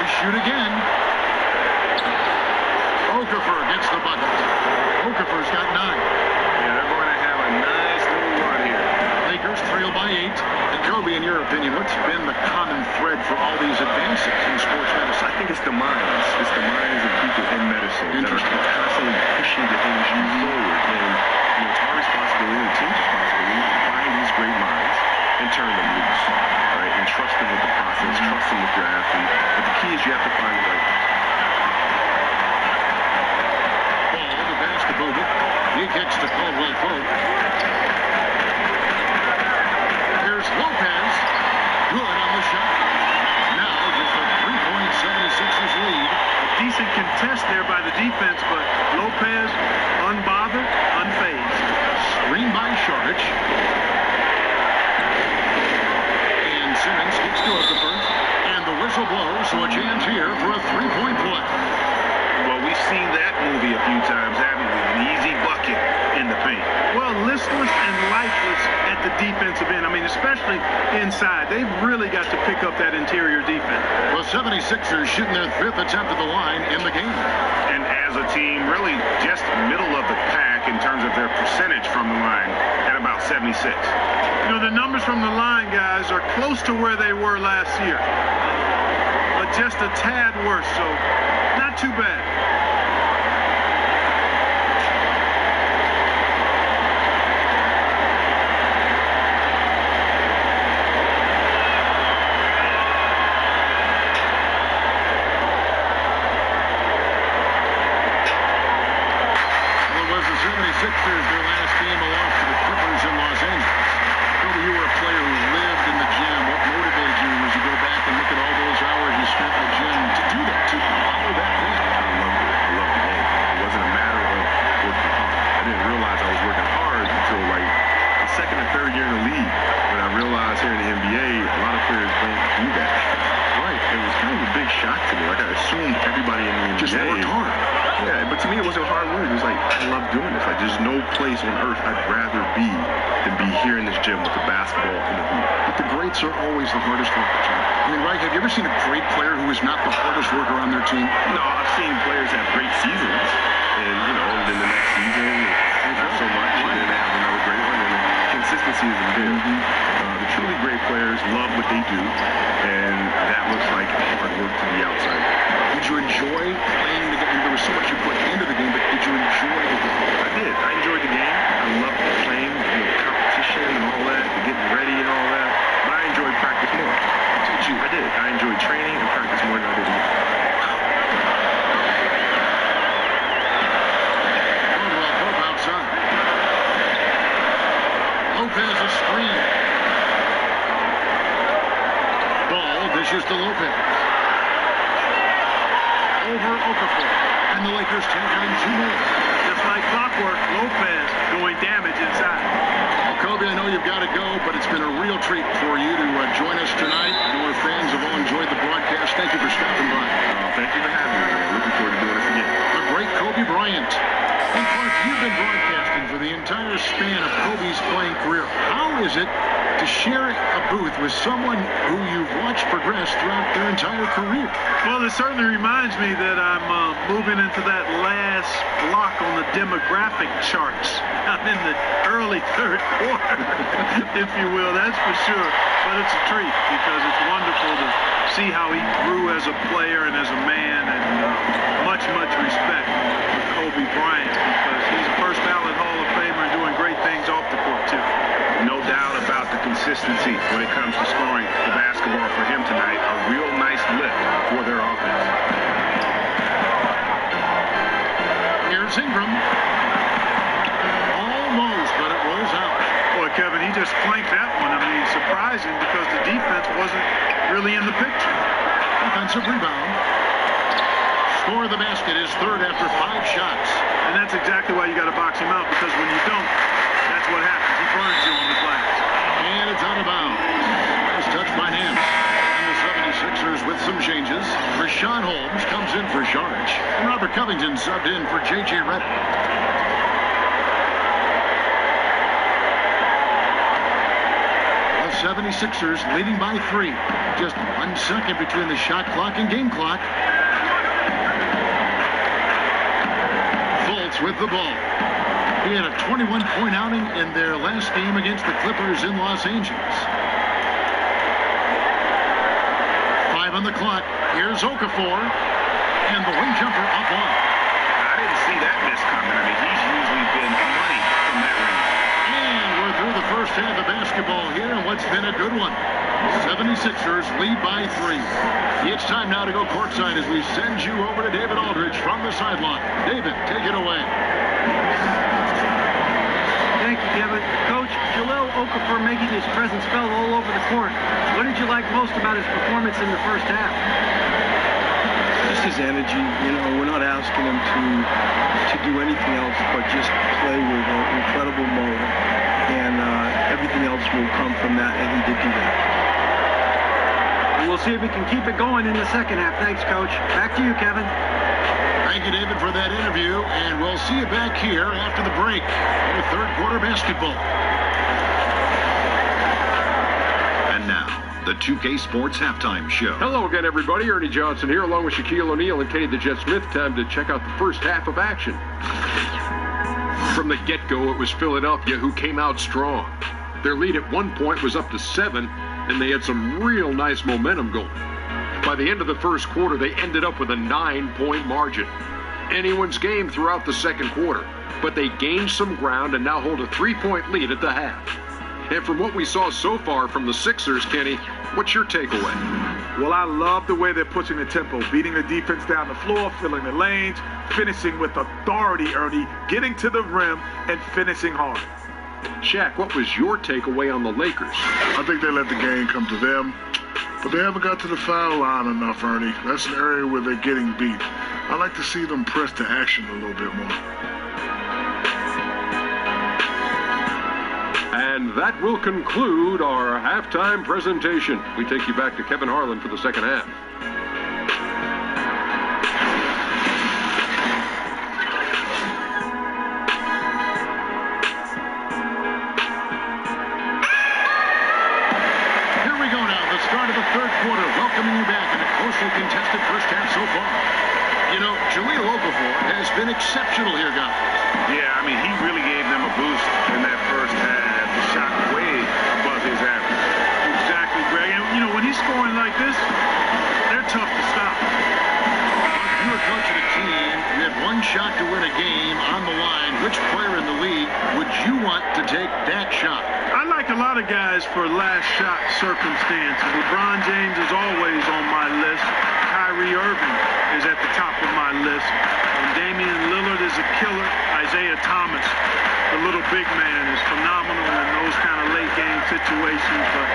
They shoot again. Okafor gets the bucket. Okafor's got 9. Yeah, they're going to have a nice little run here. Lakers trail by 8. And Kobe, in your opinion, what's been the common thread for all these advances in sports medicine? I think it's the minds. It's the minds of people in medicine that are constantly pushing the energy forward. And, you know, it's our responsibility, the team's responsibility, to find these great minds and turn them loose, right? And trust them with the process, trust them with your athlete. But the key is you have to find the right Ball, the pass to Bogut. He kicks to Caldwell Pope. Here's Lopez. Good on the shot. Now just a 3-point 76ers lead. A decent contest there by the defense, but Lopez unbothered, unfazed. Screen by Šarić. And Simmons gets to Okafor. And the whistle blows, so a chance here for a 3-point play. Well, we've seen that movie a few times, haven't we? An easy bucket in the paint. Well, listless and lifeless at the defensive end. I mean, especially inside. They've really got to pick up that interior defense. The 76ers shooting their 5th attempt at the line in the game. And as a team, really just middle of the pack in terms of their percentage from the line at about 76. You know, the numbers from the line, guys, are close to where they were last year. But just a tad worse, so not too bad. Sixers, their last game, a loss to the Clippers in Los Angeles. Kobe, you were a player who lived in the gym. What motivated you as you go back and look at all those hours you spent in the gym to do that, to follow that game? I loved it. I loved the game. It wasn't a matter of working hard. I didn't realize I was working hard until like the second or third year in the league. When I realized here in the NBA, a lot of players don't do that. Right. It was kind of a big shock to me. Like I assumed everybody in the NBA just worked hard. Yeah, but to me it wasn't hard work. It was like, I love doing this. Like there's no place on earth I'd rather be than be here in this gym with the basketball and the hoop. But the greats are always the hardest workers. I mean, right, have you ever seen a great player who is not the hardest worker on their team? No, I've seen players have great seasons. And, you know, then the next season, not so much. And then they have another great one. And the consistency isn't there. The truly great players love what they do. And that looks like hard work to the outside. Did you enjoy playing the game? There was so much you put into the game, but did you enjoy the game? I did. I enjoyed the game. I loved playing, you know, competition and all that, and getting ready and all that. But I enjoyed practice more. Did you? I did. I enjoyed training and practice more than I did the game. Caldwell Pope outside. Lopez a screen. Ball dishes to Lopez. Over Okafor. And the Lakers take on 2 more. Just like clockwork, Lopez doing damage inside. Well, Kobe, I know you've got to go, but it's been a real treat for you to join us tonight. Your fans have all enjoyed the broadcast. Thank you for stopping by. Thank you for having me, man. Looking forward to doing this again. The great Kobe Bryant. And Clark, you've been broadcasting for the entire span of Kobe's playing career. How is it to share a booth with someone who you've watched progress throughout their entire career? Well, it certainly reminds me that I'm moving into that last block on the demographic charts. I'm in the early 3rd quarter, if you will, that's for sure. But it's a treat because it's wonderful to see how he grew as a player and as a man, and much, much respect for Kobe Bryant because he's a first ballot Hall of Famer and doing great things off the court, too. No doubt about the consistency when it comes to scoring the basketball for him tonight. A real nice lift for their offense. surprising because the defense wasn't really in the picture. Offensive rebound. Score of the basket is third after 5 shots. And that's exactly why you got to box him out, because when you don't, that's what happens. He burns you on the glass. And it's out of bounds. Nice touch by Nance. And the 76ers with some changes. Rashawn Holmes comes in for Sharge. And Robert Covington subbed in for J.J. Redick. The 76ers leading by 3. Just 1 second between the shot clock and game clock. Fultz with the ball. He had a 21-point outing in their last game against the Clippers in Los Angeles. 5 on the clock. Here's Okafor. And the wing jumper up on. I didn't see that miss coming. I mean, he's usually been money from that range. And we're through the first half of basketball here, and what's been a good one. 76ers lead by 3. It's time now to go courtside as we send you over to David Aldridge from the sideline. David, take it away. Thank you, Kevin. Coach, Jahlil Okafor making his presence felt all over the court. What did you like most about his performance in the first half? Just his energy. You know, we're not asking him to do anything else but just play with an incredible motor. And everything else will come from that, and he did do that. And we'll see if we can keep it going in the second half. Thanks, Coach. Back to you, Kevin. Thank you, David, for that interview, and we'll see you back here after the break for third quarter basketball. And now, the 2K Sports Halftime Show. Hello again, everybody. Ernie Johnson here, along with Shaquille O'Neal and Kenny the Jet Smith. Time to check out the first half of action. From the get-go, it was Philadelphia who came out strong. Their lead at one point was up to 7, and they had some real nice momentum going. By the end of the first quarter, they ended up with a 9-point margin. Anyone's game throughout the second quarter, but they gained some ground and now hold a 3-point lead at the half. And from what we saw so far from the Sixers, Kenny, what's your takeaway? Well, I love the way they're pushing the tempo, beating the defense down the floor, filling the lanes, finishing with authority, Ernie, getting to the rim, and finishing hard. Shaq, what was your takeaway on the Lakers? I think they let the game come to them, but they haven't got to the foul line enough, Ernie. That's an area where they're getting beat. I like to see them press to action a little bit more. And that will conclude our halftime presentation. We take you back to Kevin Harlan for the second half. Here we go now, the start of the third quarter, welcoming you back in a closely contested first half so far. You know, Jahlil Okafor has been exceptional here, guys. Yeah, I mean, he really gave them a boost in that first half. The shot way above his average. Exactly, Greg. And, you know, when he's scoring like this, they're tough to stop. If you were coaching a team, you had one shot to win a game on the line. Which player in the league would you want to take that shot? I like a lot of guys for last shot circumstances. LeBron James is always on my list. Kyrie Irving is at the top of my list. And Damian Lillard is a killer. Isaiah Thomas, the little big man, is phenomenal in those kind of late game situations. But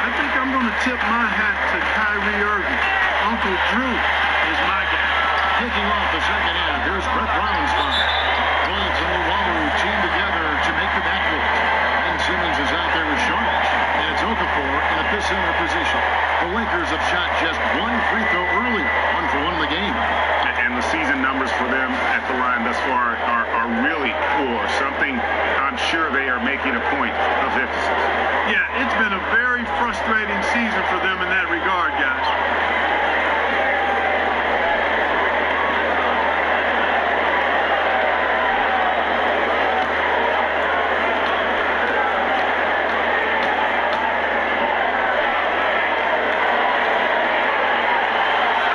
I think I'm going to tip my hat to Kyrie Irving. Uncle Drew is my guy. Kicking off the second half, here's Brett Brown's line. Fultz and Luwawu team together to make the backcourt. And Simmons is out there with Sharge. And it's Okafor in a center position. The Lakers have shot just one free throw early, 1 for 1 in the game. And the season numbers for them at the line thus far are really poor. Something I'm sure they are making a point of emphasis. Yeah, it's been a very frustrating season for them in that regard, guys.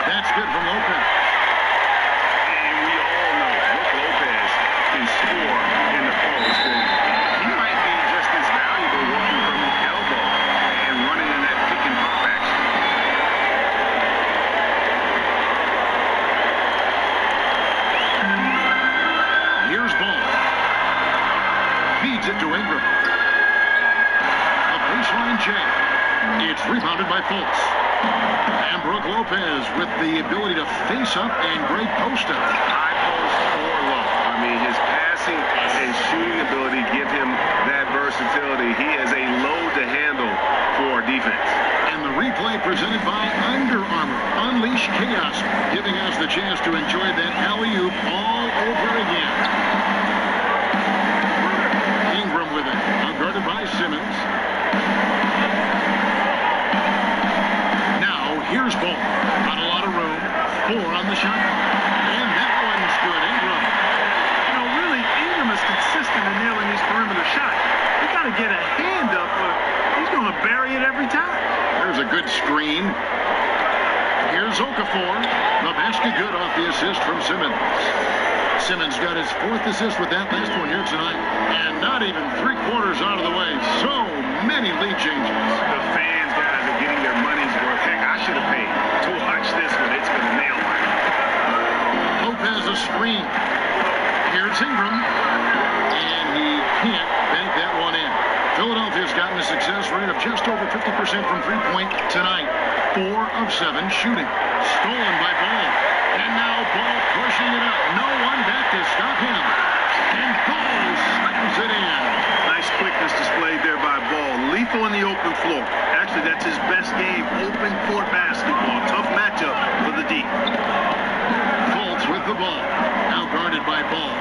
That's good from Lopez. And we all know Brook Lopez can score in the post. And he might be just as valuable working from the elbow and running in that pick and pop action. Here's Ball. Feeds it to Ingram. A baseline J. It's rebounded by Fultz. And Brook Lopez with the ability to face up and great post up. High post or low. I mean, his passing and shooting ability give him that versatility. He is a load to handle for defense. And the replay presented by Under Armour. Unleash chaos, giving us the chance to enjoy that alley-oop all over again. Ingram with it. Now guarded by Simmons. Now here's Ball. Got a lot of room. 4 on the shot clock. And that one's good. Ingram. You know, really, Ingram is consistent in nailing these perimeter shots. You got to get a hand up, or he's going to bury it every time. There's a good screen. Here's Okafor. The basket good off the assist from Simmons. Simmons got his 4th assist with that last one here tonight. And not even 3/4 out of the way. So many lead changes. The fans, guys, are getting their money's worth. Heck, I should have paid to watch this one. It's going to nail one. Lopez a screen. Here's Ingram. And he can't bank that one in. Philadelphia's gotten a success rate of just over 50% from three-point tonight. 4 of 7 shooting. Stolen by Ball. And now Ball pushing it up. No one back to stop him. And Ball slams it in. Nice quickness displayed there by Ball. Lethal in the open floor. Actually, that's his best game, open court basketball. Tough matchup for the D. Fultz with the ball. Now guarded by Ball.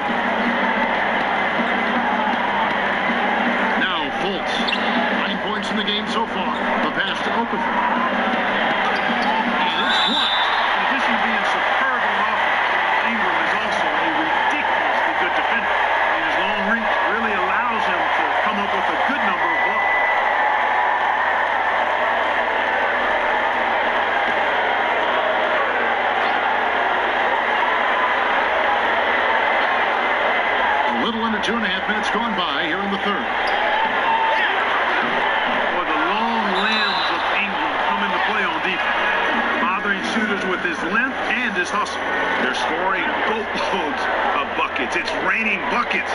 Now Fultz. 9 points in the game so far. The pass to Okafor. And it's blocked. In addition to being superb on offense, Ingram is also a ridiculously good defender. And his long reach really allows him to come up with a good number of blocks. A little under 2.5 minutes gone by here in the third. Boy, the long limbs of Ingram come into play on defense, bothering shooters with his length and his hustle. They're scoring boatloads of buckets. It's raining buckets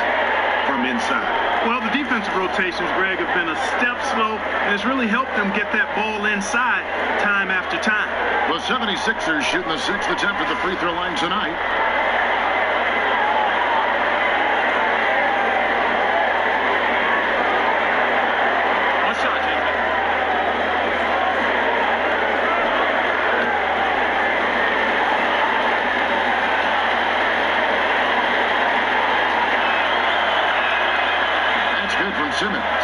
from inside. Well, the defensive rotations, Greg, have been a step slow, and it's really helped them get that ball inside time after time. The 76ers shooting the 6th attempt at the free throw line tonight. Simmons.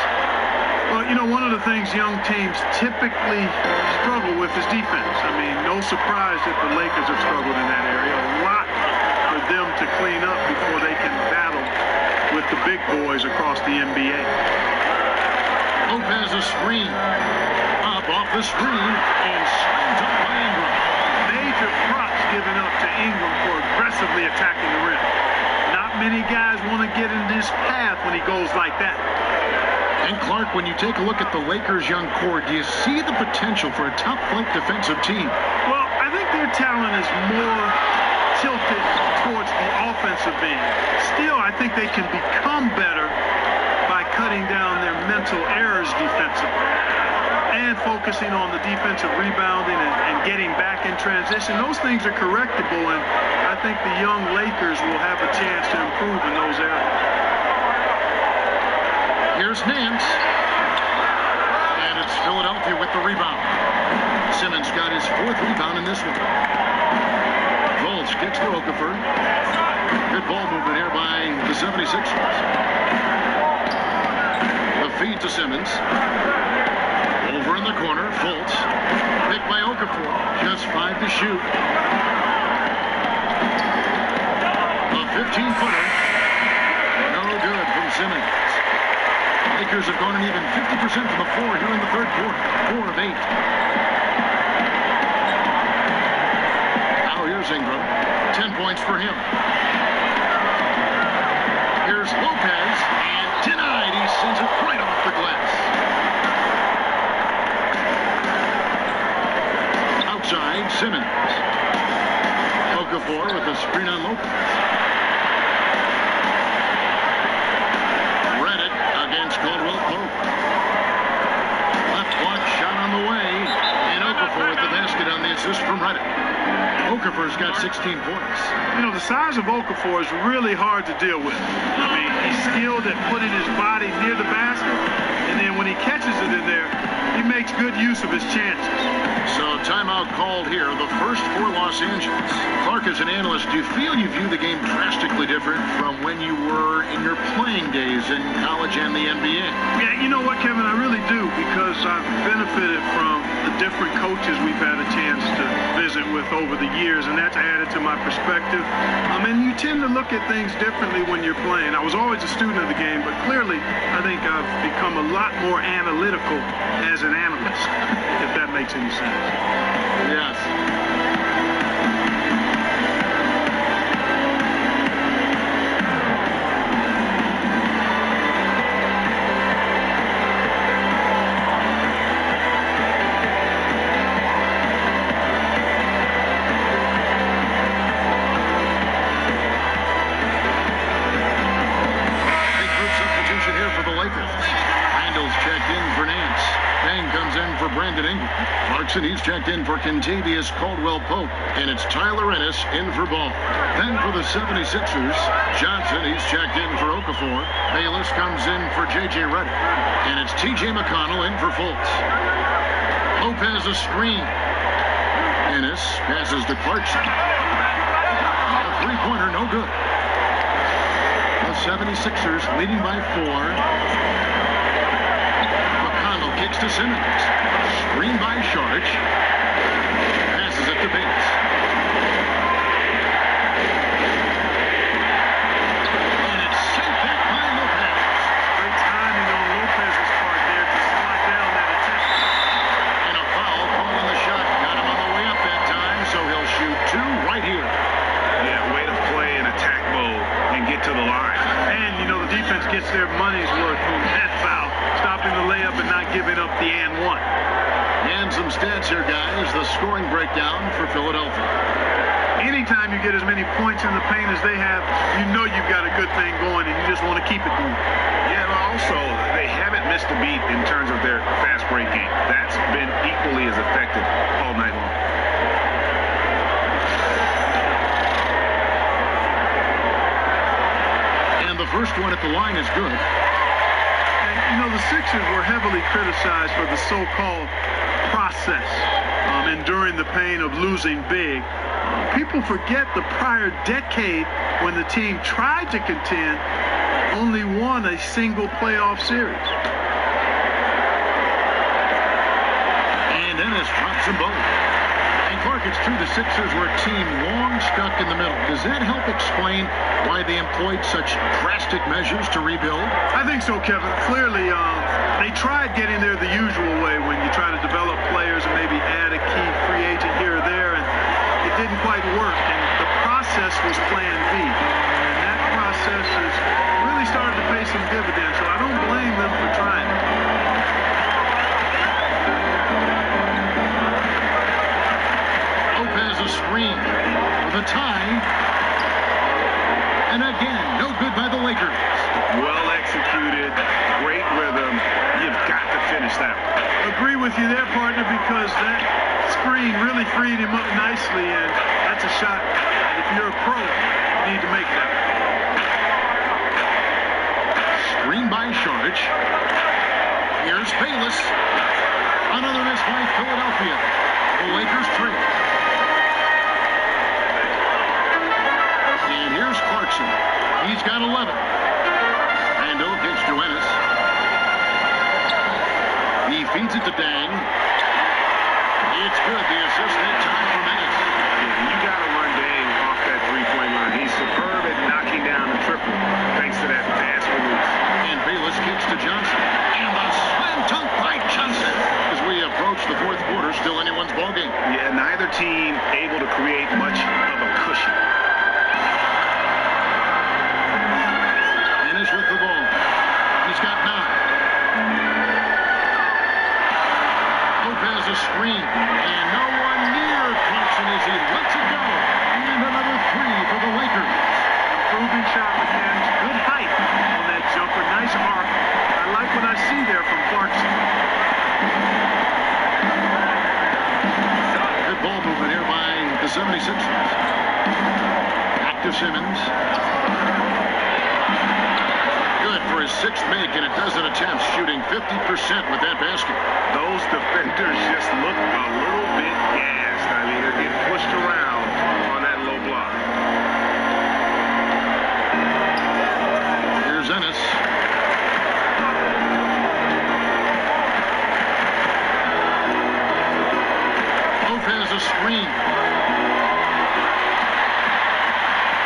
Well, you know, one of the things young teams typically struggle with is defense. I mean, no surprise that the Lakers have struggled in that area. A lot for them to clean up before they can battle with the big boys across the NBA. Lopez a screen. Up off the screen and slammed up by Ingram. Major props given up to Ingram for aggressively attacking the rim. Not many guys want to get in this path when he goes like that. And Clark, when you take a look at the Lakers' young core, do you see the potential for a top-flight defensive team? Well, I think their talent is more tilted towards the offensive end. Still, I think they can become better by cutting down their mental errors defensively and focusing on the defensive rebounding and getting back in transition. Those things are correctable, and I think the young Lakers will have a chance to improve in those areas. Here's Nance. And it's Philadelphia with the rebound. Simmons got his 4th rebound in this one. Fultz kicks to Okafor. Good ball movement here by the 76ers. The feed to Simmons. Over in the corner, Fultz. Picked by Okafor. Just 5 to shoot. A 15-footer. No good from Simmons. Lakers have gone an even 50% from the floor here in the third quarter. 4 of 8. Now here's Ingram. 10 points for him. Here's Lopez. And denied. He sends it right off the glass. Outside, Simmons. Okafor with the screen on Lopez. Caldwell Pope. Reddick. Okafor's got 16 points. You know, the size of Okafor is really hard to deal with. I mean, he's skilled at putting his body near the basket, and then when he catches it in there, he makes good use of his chances. So timeout called here, the first for Los Angeles. Clark, as an analyst, do you feel you view the game drastically different from when you were in your playing days in college and the NBA? Yeah, you know what, Kevin, I really do, because I've benefited from the different coaches we've had a chance to visit with over the years, and that's added to my perspective. And you tend to look at things differently when you're playing. I was always a student of the game, but clearly I think I've become a lot more analytical as an analyst, if that makes any sense. Yes. Brandon Ingram. Clarkson, he's checked in for Kentavious Caldwell-Pope. And it's Tyler Ennis in for Ball. Then for the 76ers, Johnson, he's checked in for Okafor. Bayless comes in for J.J. Redick. And it's T.J. McConnell in for Fultz. Lopez a screen. Ennis passes to Clarkson. A three-pointer, no good. The 76ers leading by 4. Kicks to Simmons. Screen by Sharch. Passes it to Bates. And it's sent back by Lopez. Great timing on Lopez's part there to slide down that attempt. And a foul call on the shot. Got him on the way up that time, so he'll shoot 2 right here. Yeah, way to play in attack mode and get to the line. And, you know, the defense gets their money's worth on that foul. Stopping the layup and not giving up the and one. And some stats here, guys. The scoring breakdown for Philadelphia. Anytime you get as many points in the paint as they have, you know you've got a good thing going, and you just want to keep it going. Yeah, but also, they haven't missed a beat in terms of their fast break game. That's been equally as effective all night long. And the first one at the line is good. You know, the Sixers were heavily criticized for the so-called process, enduring the pain of losing big. People forget the prior decade when the team tried to contend, only won a single playoff series. And Ennis drops them both. And Clark, it's true the Sixers were a team long stuck in the middle. Does that help explain why they employed such drastic measures to rebuild? I think so, Kevin. Clearly, they tried getting there the usual way when you try to develop players and maybe add a key free agent here or there, and it didn't quite work. And the process was Plan B. And that process has really started to pay some dividends, so I don't blame them for trying it. Lopez a screen with a tie. And again, no good by the Lakers. Well executed, great rhythm. You've got to finish that one. Agree with you there, partner, because that screen really freed him up nicely, and that's a shot. If you're a pro, you need to make that. Screen by Sharch. Here's Bayless. Another miss by Philadelphia. The Lakers trail. And here's Clarkson. He's got 11. Rando gives to Ennis. He feeds it to Dang. It's good. The assist that time for Ennis. You got to run Dang off that three-point line. He's superb at knocking down the triple thanks to that pass release. And Bayless kicks to Johnson. And the slam dunk by Johnson. As we approach the fourth quarter, still anyone's ballgame. Yeah, neither team able to create much of a cushion. Ennis with the ball. He's got 9. Lopez a screen. And no one near Clarkson as he lets it go. And another 3 for the Lakers. Improving shot again. Good height on that jumper. Nice arc. I like what I see there from Clarkson. Good ball movement here by 76ers. Back to Simmons. Good for his 6th make and a dozen attempts, shooting 50% with that basket. Those defenders just look a little bit gassed. I mean, they're getting pushed around on that low block. Here's Ennis. Lopez a screen.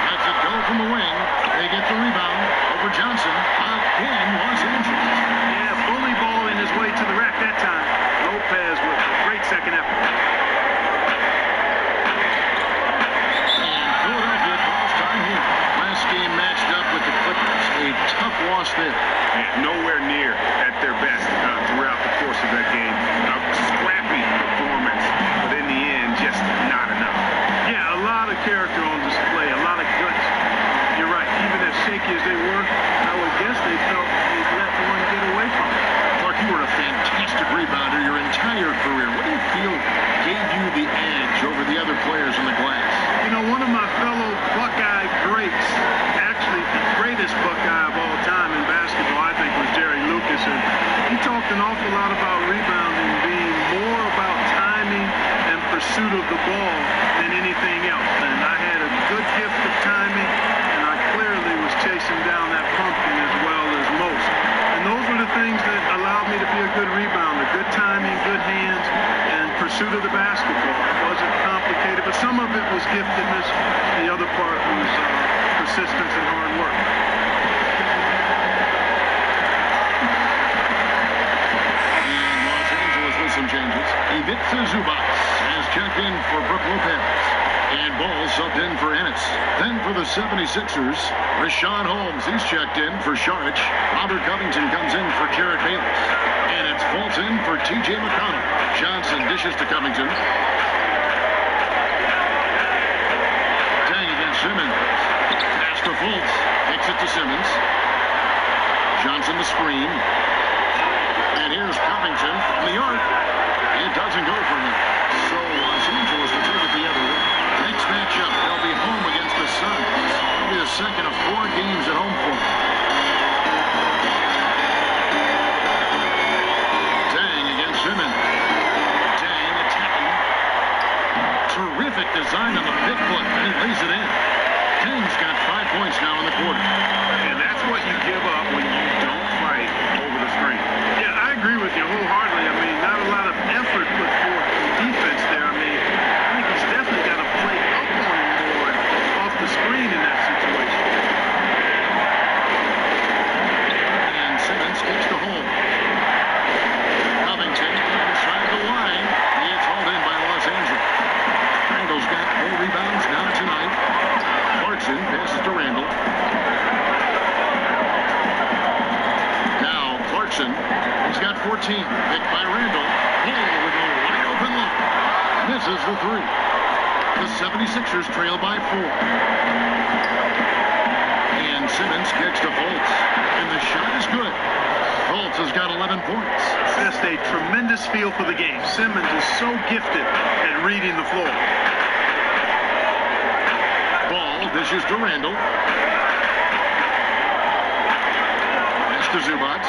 Lets it go from the wing. They get the rebound over Johnson. Again, Los Angeles. Yeah, bully balling his way to the rack that time. Lopez with a great second effort. And Philadelphia calls time here. Last game matched up with the Clippers. A tough loss there. Yeah, nowhere near at their best throughout the course of that game. A scrappy performance, but in the end, just not enough. Yeah, a lot of character on display, a lot of guts. You're right, even as shaky as they were, I would guess they felt they let one get away from them. Clark, you were a fantastic rebounder your entire career. What do you feel gave you the edge over the other players in the glass? You know, one of my fellow Buckeye greats, actually the greatest Buckeye of all time in basketball, I think, was Jerry Lucas. And he talked an awful lot about rebounding being more about timing and pursuit of the ball than anything else. And I had a good gift of timing, and I clearly was chasing down that pumpkin as well as most. And those were the things that allowed me to be a good rebounder, good timing, good hands, and pursuit of the basketball. It wasn't complicated, but some of it was giftedness. The other part was persistence and hard work. And Los Angeles with some changes. Ivica Zubac has checked in for Brook Lopez. And Ball subbed in for Ennis. Then for the 76ers, Richaun Holmes. He's checked in for Saric. Robert Covington comes in for Jared Bayless. And it's Fultz in for T.J. McConnell. Johnson dishes to Covington. Dang against Simmons. Pass to Fultz. Kicks it to Simmons. Johnson the screen. And here's Covington from the arc. It doesn't go for him. So Los Angeles will take it the other way. Next matchup, they'll be home against the Suns. It'll be the second of 4 games at home for them. Dang against Simmons. Dang attacking. Terrific design on the big foot, and he lays it in. Dang's got 5 points now in the quarter. And that's what you give up when you don't fight over the screen. Yeah, I agree with you wholeheartedly. I mean, not a lot of effort put forth in defense there. I mean, I think he's definitely got to play up on him more off the screen in that situation. And Simmons kicks to Holmes. Covington inside the line. He is hauled in by Los Angeles. Randall's got 4 rebounds now tonight. Clarkson passes to Randall. Now Clarkson, he's got 14. Picked by Randall. Hall with a wide open look. Misses the 3. The 76ers trail by 4. And Simmons kicks to Fultz. And the shot is good. Fultz has got 11 points. Just a tremendous feel for the game. Simmons is so gifted at reading the floor. Ball dishes to Randall. Pass to Zubac.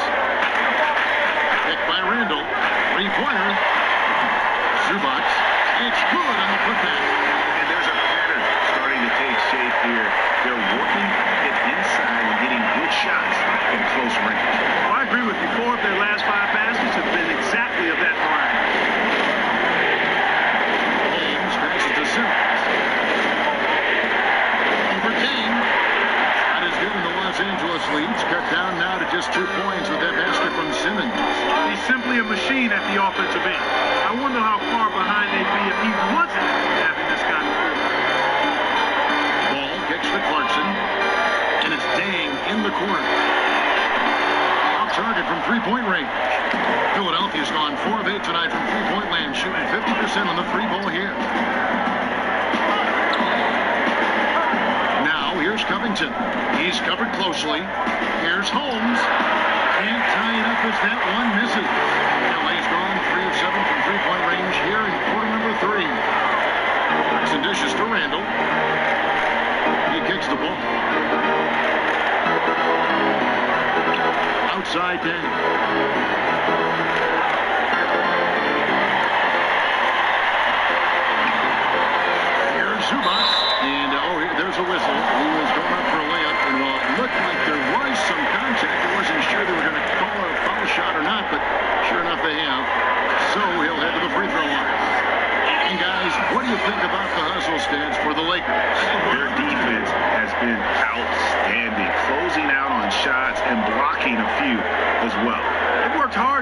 Picked by Randall. 3-pointer. Zubac. It's good on the putback. And there's a pattern starting to take shape here. They're working it inside and getting good shots in close range. Well, I agree with you. 4 of their last 5 baskets have been exactly of that variety. Holmes passes to Simmons. Over Dane. That is good in the Los Angeles leads. Cut down now to just 2 points with that basket from Simmons. He's simply a machine at the offensive end. I wonder how far behind they'd be if he wasn't having this kind of quarter. Ball kicks to Clarkson. And it's Dang in the corner. Off target from 3-point range. Philadelphia's gone 4 of 8 tonight from 3-point land, shooting 50% on the 3-ball here. Now here's Covington. He's covered closely. Here's Holmes. Can't tie it up as that one misses. LA's gone 3 of 7 from 3-point range here in quarter number 3. Clarkson dishes to Randall.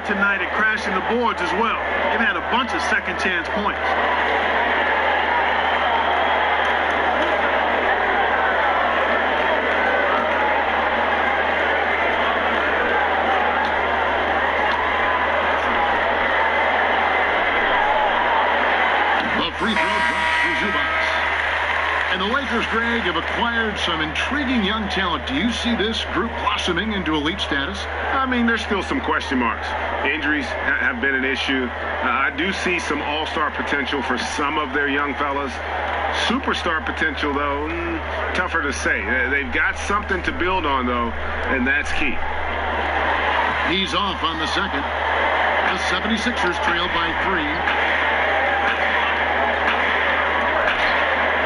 tonight at crashing the boards as well. They've had a bunch of second chance points. The free throw drops for Zubac. And the Lakers, Greg, have acquired some intriguing young talent. Do you see this group blossoming into elite status? I mean, there's still some question marks. Injuries have been an issue. I do see some all-star potential for some of their young fellas. Superstar potential, though, tougher to say. They've got something to build on, though, and that's key. He's off on the second. The 76ers trailed by 3.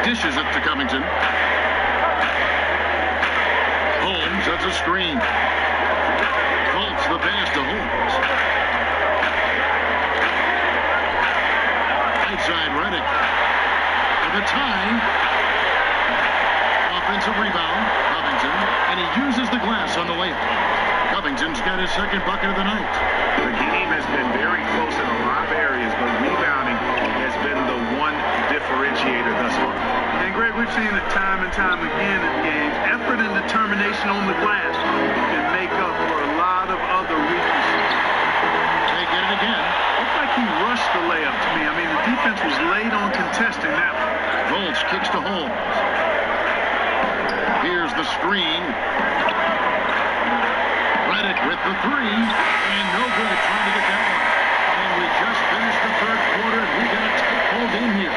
Dishes it to Covington. Holmes, that's a screen. Fultz the pass to Holmes. Right side, Redick. For the tie. Offensive rebound, Covington. And he uses the glass on the layup. Covington's got his second bucket of the night. The game has been very close in a lot of areas, but rebounding has been the one differentiator thus far. And Greg, we've seen it time and time again in games. Effort and determination on the glass can make up for a lot of other weaknesses. They get it again. Looked like he rushed the layup to me. I mean, the defense was late on contesting that one. Fultz kicks to Holmes. Here's the screen. Redick with the three. And no good trying to get that one. And we just finished the third quarter, and we got a tight ball game here.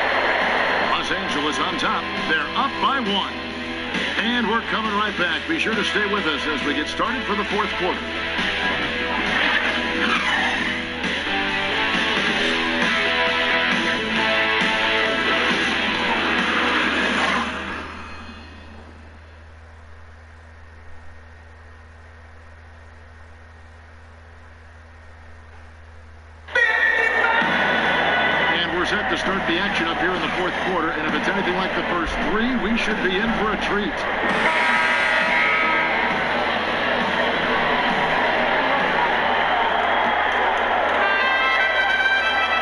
Los Angeles on top. They're up by 1. And we're coming right back. Be sure to stay with us as we get started for the fourth quarter. Set to start the action up here in the fourth quarter, and if it's anything like the first 3, we should be in for a treat.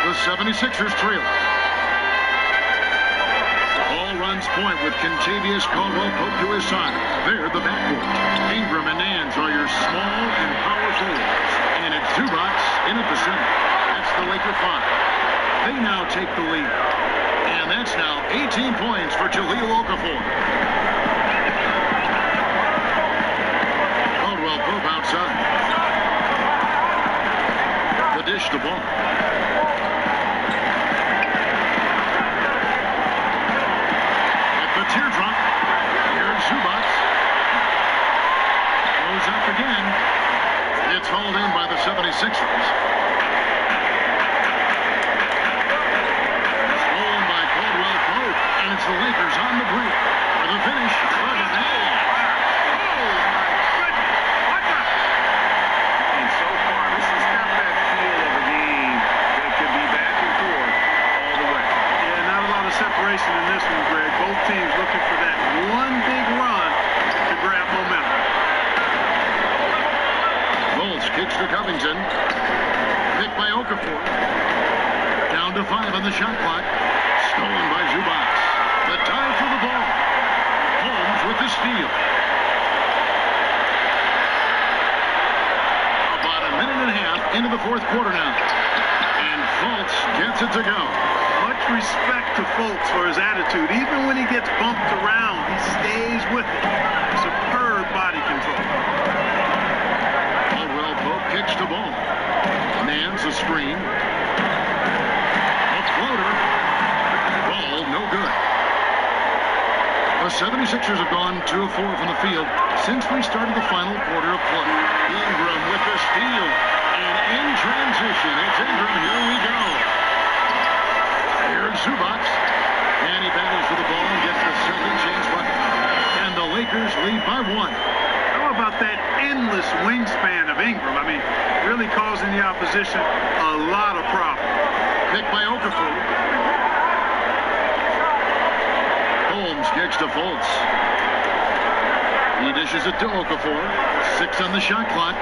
The 76ers trail. Ball runs point with Kentavious Caldwell-Pope to his side. There, the backcourt. Ingram and Nance are your small and power forwards. And it's Zubac in at the center. That's the Laker 5. They now take the lead. And that's now 18 points for Jahlil Okafor. Caldwell-Pope outside. The dish to Ball. At the teardrop, here's Zubac. Goes up again. It's hauled in by the 76ers. And it's the Lakers on the break for the finish. Oh, my goodness. What the? And so far, this has got that feel of a game that could be back and forth all the way. Yeah, not a lot of separation in this one, Greg. Both teams looking for that one big run to grab momentum. Fultz kicks to Covington. Picked by Okafor. Down to 5 on the shot clock. Stolen by Zubac. The tie for the ball. Holmes with the steal. About a minute and a half into the fourth quarter now. And Fultz gets it to go. Much respect to Fultz for his attitude. Even when he gets bumped around, he stays with it. Superb body control. Caldwell-Pope kicks to Ball. Nance a screen. A floater. Ball no good. The 76ers have gone 2 of 4 from the field since we started the final quarter of play. Ingram with the steal. And in transition, it's Ingram. Here we go. Here's Zubac. And he battles for the ball and gets the second chance bucket. And the Lakers lead by 1. How about that endless wingspan of Ingram? I mean, really causing the opposition a lot of problems. Picked by Okafor. Holmes kicks to Fultz. He dishes it to Okafor. 6 on the shot clock.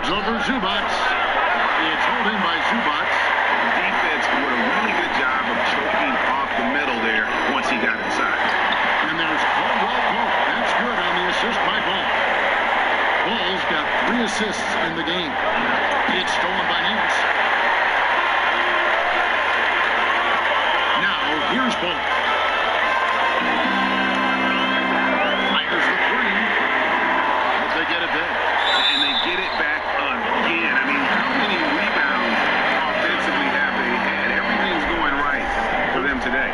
Gives over Zubac. It's holding by Zubac. Defense did a really good job of choking off the middle there once he got inside. And there's Caldwell Pope. That's good on the assist by Ball. Ball's got 3 assists in the game. It's stolen by Nance. Now, here's Ball. Fires the 3. Hope they get it back. And they get it back again. I mean, how many rebounds offensively have they had? Everything's going right for them today.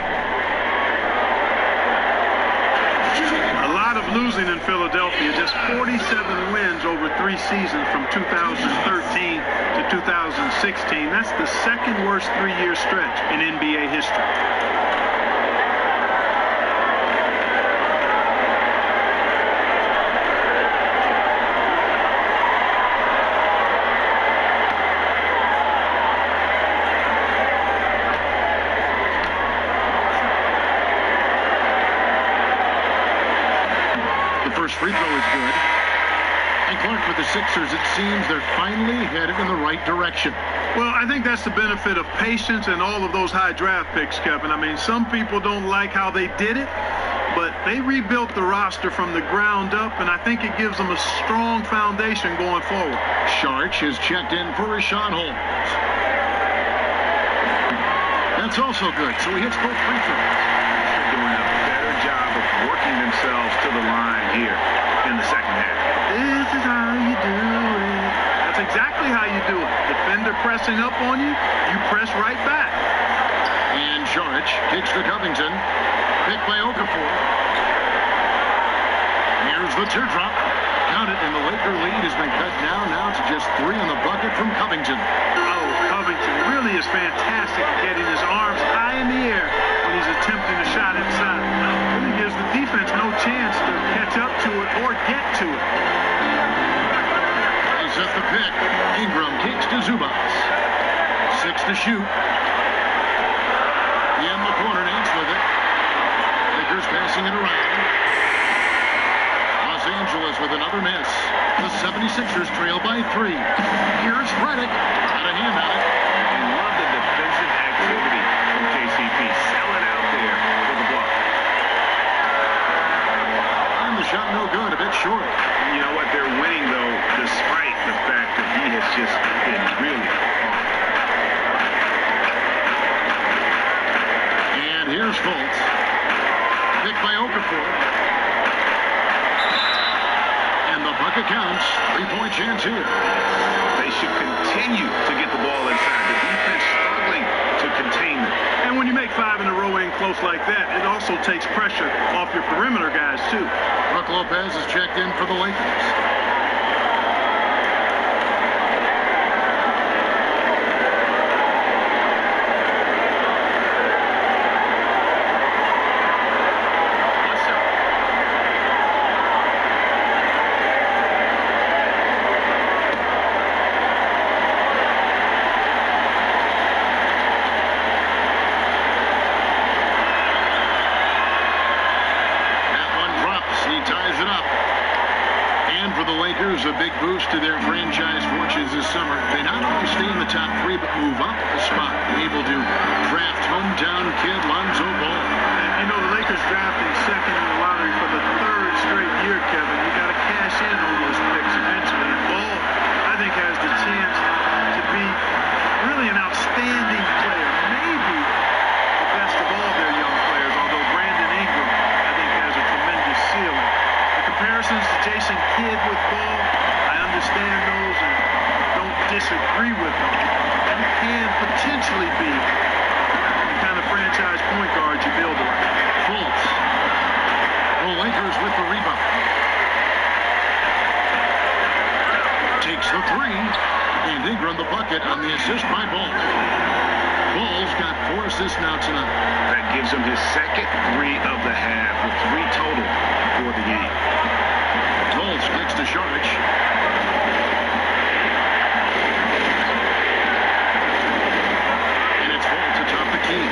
A lot of losing in Philadelphia, just 47 wins over 3 seasons from 2013 to 2016. That's the second worst 3-year stretch in NBA history. Free throw is good. And Clark, with the Sixers, it seems they're finally headed in the right direction. Well, I think that's the benefit of patience and all of those high draft picks, Kevin. I mean, some people don't like how they did it, but they rebuilt the roster from the ground up, and I think it gives them a strong foundation going forward. Sharch is checked in for Rashawn Holmes. That's also good, so he hits both free throws. They're doing a better job of working themselves to the line here in the second half. This is how you do it. That's exactly how you do it. Defender pressing up on you, you press right back. And Sharch kicks to Covington. Picked by Okafor. Here's the teardrop. Count it, and the Laker lead has been cut down now to just 3 on the bucket from Covington. Oh, Covington really is fantastic at getting his arms high in the air when he's attempting a shot inside. Really gives the defense no chance to catch up to it or get to it. They set the pick. Ingram kicks to Zubac. 6 to shoot. In the corner, Nance with it. Lakers passing it around. Los Angeles with another miss. The 76ers trail by 3. Here's Redick. Got a hand on it. And love the defensive activity from KCP. Selling out there for the block. And the shot no good. A bit short. You know what? They're winning, though, despite the fact that he has just been really off. And here's Fultz. Picked by Okafor. And the bucket counts. 3-point chance here. They should continue to get the ball inside. The defense struggling to contain them. And when you make 5 in a row in close like that, it also takes pressure off your perimeter guys, too. Brook Lopez is checked in for the Lakers. A big boost to their franchise fortunes this summer. They not only stay in the top 3, but move up a spot, able to draft hometown kid Lonzo Ball. And you know, the Lakers drafting second in the lottery for the 3rd straight year, Kevin. You got to cash in on those picks eventually. And Ball, I think, has the chance to be really an outstanding player. Maybe the best of all their young players, although Brandon Ingram, I think, has a tremendous ceiling. The comparisons to Jason Kidd with Ball, I understand those and don't disagree with them. You can potentially be the kind of franchise point guard you build around. Fultz. The Lakers with the rebound. Takes the 3. And Ingram the bucket on the assist by Ball. Ball's got 4 assists now tonight. That gives him his second 3 of the half, with 3 total for the game. Fultz kicks to Sharch. And it's Fultz atop the key.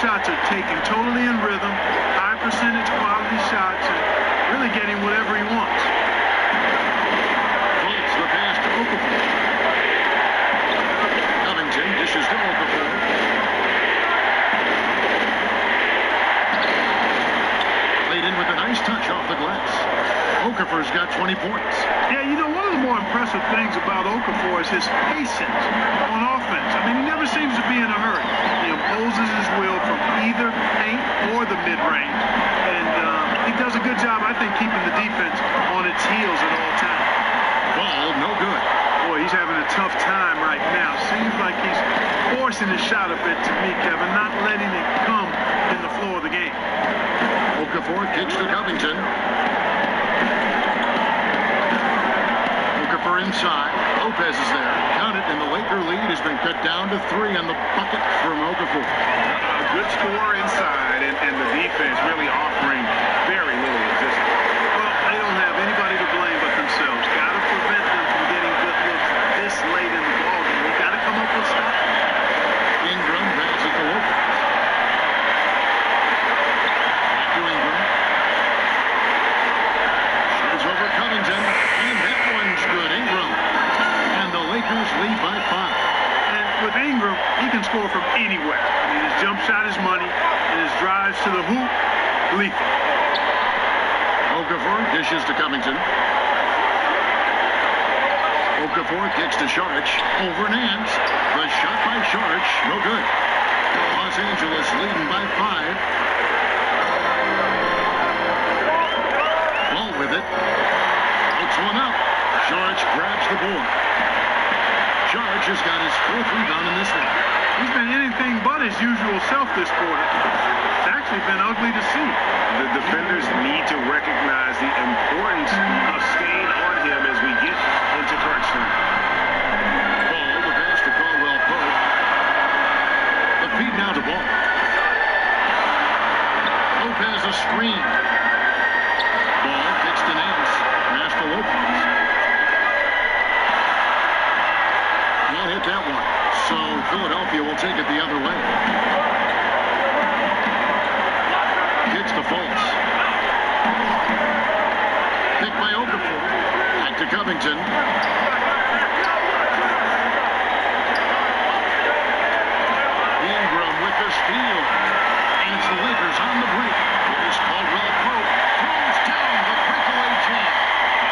shots are taken totally in rhythm, high percentage quality shots, and really getting whatever he wants. Holtz the pass to Okafor. Covington dishes to Okafor. Played in with a nice touch off the glass. Okafor's got 20 points. Yeah, you know, one of the more impressive things about Okafor is his patience on offense. I mean, he never seems to be in a hurry. He imposes his will from either paint or the mid-range. And he does a good job, I think, keeping the defense on its heels at all times. Ball, no good. Boy, he's having a tough time right now. Seems like he's forcing his shot a bit to me, Kevin, not letting it come in the flow of the game. Okafor kicks to Covington. Okafor inside. Lopez is there. Count it, and the Laker lead has been cut down to 3 on the bucket from Okafor. A good score inside, and the defense really offering very little resistance. Well, they don't have anybody to blame but themselves. Got to prevent them from getting good looks this late in the ballgame. We've got to come up with stuff. Ingram passes to Lopez. Back to Ingram. Shoots over Covington, and that one's good. Ingram. And the Lakers lead by 5. And with Ingram, he can score from anywhere. I mean, his jump shot is money, and his drives to the hoop, lethal. Okafor dishes to Covington. Okafor kicks to Saric. Over Nance. The shot by Saric. No good. Los Angeles leading by 5. Ball with it. Puts one up. Saric grabs the board. Saric has got his 4th rebound in this one. He's been anything but his usual self this quarter. It's actually been ugly to see. The defenders need to recognize the importance of staying on him as we get into crunch time. Ball, the pass to Caldwell Pope. The feed now to Ball. Lopez a screen. Ball kicks to Nance. Pass to Lopez. Can't hit that one. So Philadelphia will take it the other way. Kicks to Fultz. Picked by Okafor. Back to Covington. Ingram with the steal. And it's the Lakers on the break. Here's Caldwell Pope. Throws down the breakaway jam.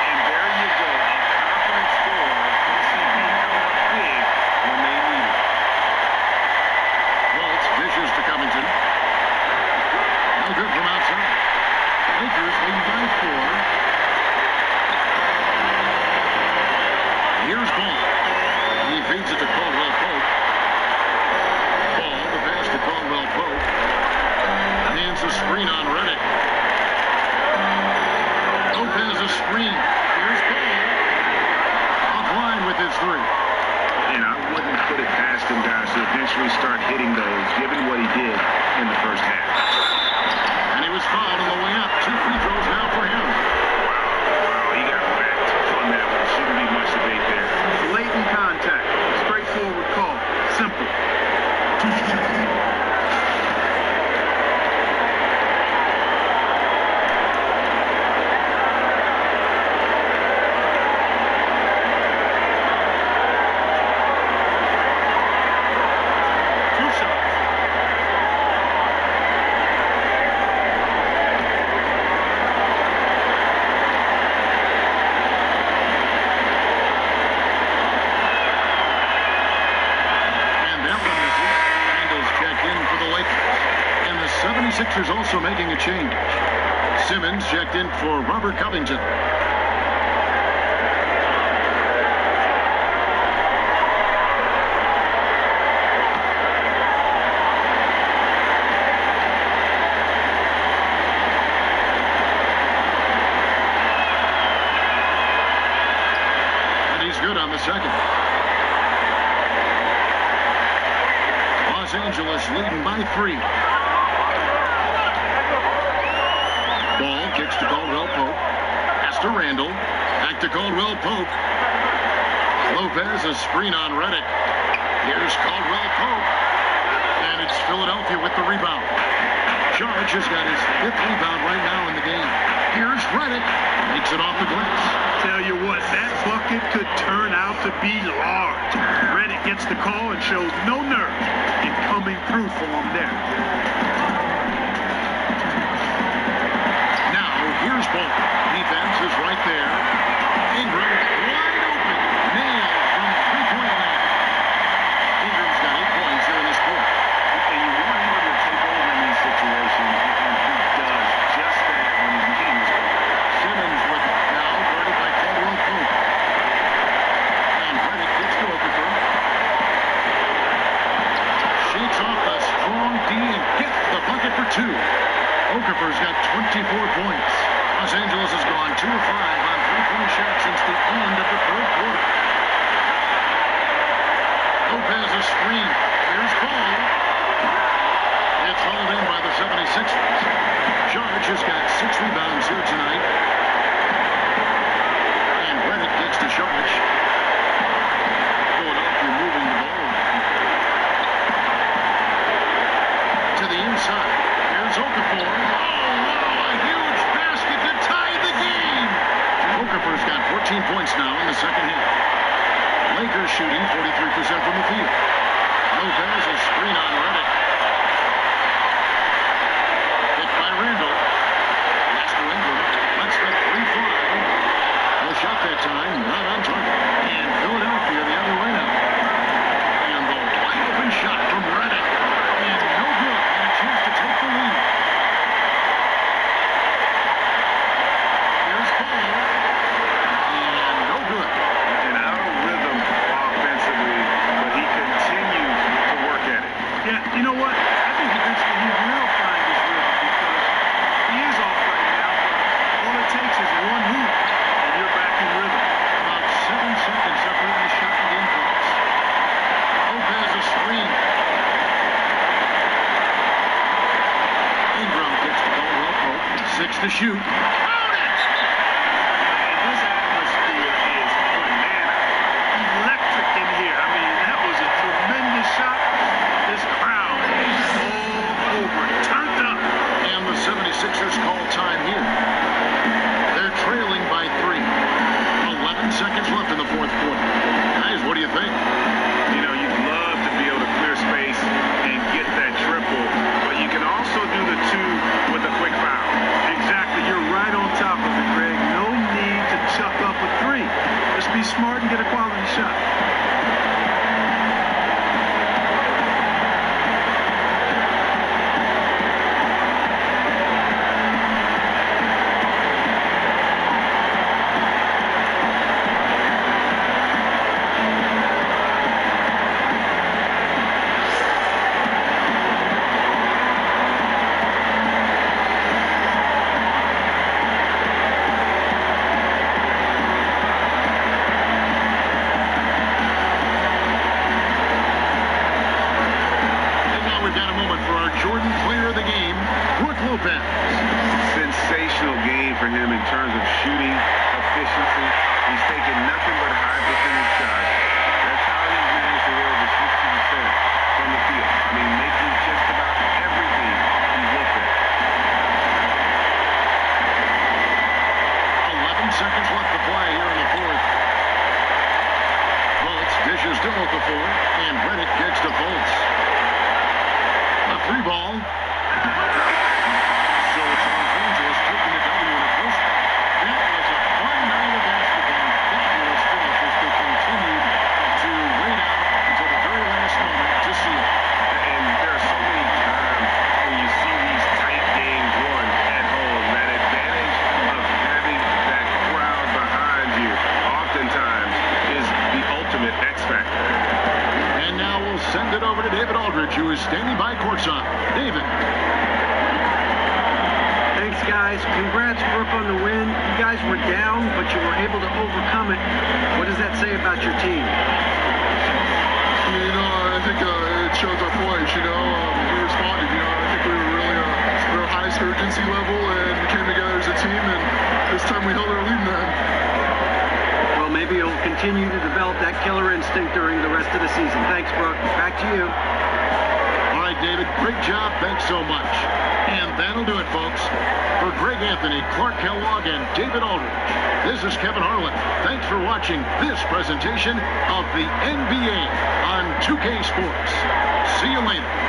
And there you go. A confident scorer. PCB coming up big when they need it. Fultz dishes to Covington. No good from outside. Lakers lead by 4. Here's Ball. He feeds it to Caldwell Pope. Ball, the pass to Caldwell Pope. Hands a screen on Redick. Lopez a screen. Here's Ball. Offline with his 3. And I wouldn't put it past him, guys, to eventually start hitting those, given what he did in the first half. And he was fouled on the way up. 2 free throws now for him. Wow, he got whacked on that one. Shouldn't be much debate there. Blatant contact. Straightforward call. Simple. Sixers also making a change. Simmons checked in for Robert Covington. And he's good on the second. Los Angeles leading by 3. Ball kicks to Caldwell Pope. Pass to Randall. Back to Caldwell Pope. Lopez a screen on Redick. Here's Caldwell Pope. And It's Philadelphia with the rebound. George has got his 5th rebound right now in the game. Here's Redick. Makes it off the glass. Tell you what, that bucket could turn out to be large. Redick gets the call and shows no nerve in coming through for him there. Now, here's Ball. Defense is right there. Ingram, wide open. Nailed from three-point line. Ingram's got 8 points here in this quarter. And you want him to take over in these situations, and he does just that when he's getting his ball. Simmons with it. Now guarded by Caldwell Pope. And Redick gets to Okafor. Shakes off the strong D and gets the bucket for 2. Okafor's got 24 points. Los Angeles has gone 2 of 5 on three-point shots since the end of the 3rd quarter. Lopez a screen. Here's Ball. It's hauled in by the 76ers. George has got 6 rebounds here tonight. And Redick gets to George. Philadelphia moving the ball to the inside. Here's Okafor. Oh, wow, a huge basket to tie the game. Okafor's got 14 points now in the second half. Lakers shooting 43% from the field. Lopez a screen on Redick. Hit by Randall. Pass to Ingram. Lets the 3 fly. No shot that time. Not on target. And Philadelphia the other way now. And the wide open shot from Redick. And no good. And a chance to take the lead. Here's Ball. And no good. And out of rhythm offensively, but he continues to work at it. Yeah, you know what? I think eventually he will find his rhythm because he is off right now. All it takes is one hoop, and you're back in rhythm. About 7 seconds separating the shot and game clocks. Lopez a screen. Ingram gets the ball well Pope. 6 to shoot. Found it! This atmosphere is banana. Electric in here. I mean, that was a tremendous shot. This crowd is all over it. Turned up. And the 76ers call time here. They're trailing by 3. 11 seconds left in the 4th quarter. Guys, what do you think? You know, you'd love to be able to clear space and get that triple, but you can also do the 2 with a quick foul. Exactly. You're right on top of it, Greg. No need to chuck up a 3. Just be smart and get a quality shot. And now we've got a moment for our Jordan Player of the Game, Brook Lopez. Sensational game for him in terms of shooting efficiency. He's taking nothing but high percentage shots. That's how he's managed to hit over 60% from the field. I mean, making just about everything he's looked at. 11 seconds left to play here in the 4th. Fultz dishes to Okafor, and Redick gets to Fultz. A 3 ball. So it's Los Angeles taking the W in a close one. That was a fun night of basketball. Fabulous finish as they continued to wait out until the very last moment to see it. And there are so many times when you see these tight games won at home, that advantage of having that crowd behind you oftentimes is the ultimate X factor. And now we'll send it over to David Aldridge, who is standing by courtside. David. Thanks, guys. Congrats, Brook, on the win. You guys were down, but you were able to overcome it. What does that say about your team? I think it shows our poise, we responded, I think we were really at our highest urgency level and we came together as a team, and this time we held our lead, man. Well, maybe you'll continue to develop that killer instinct during the rest of the season. Thanks, Brook. Back to you. All right, David, great job. Thanks so much. And that'll do it, folks. For Greg Anthony, Clark Kellogg, and David Aldridge, this is Kevin Harlan. Thanks for watching this presentation of the NBA on 2K Sports. See you later.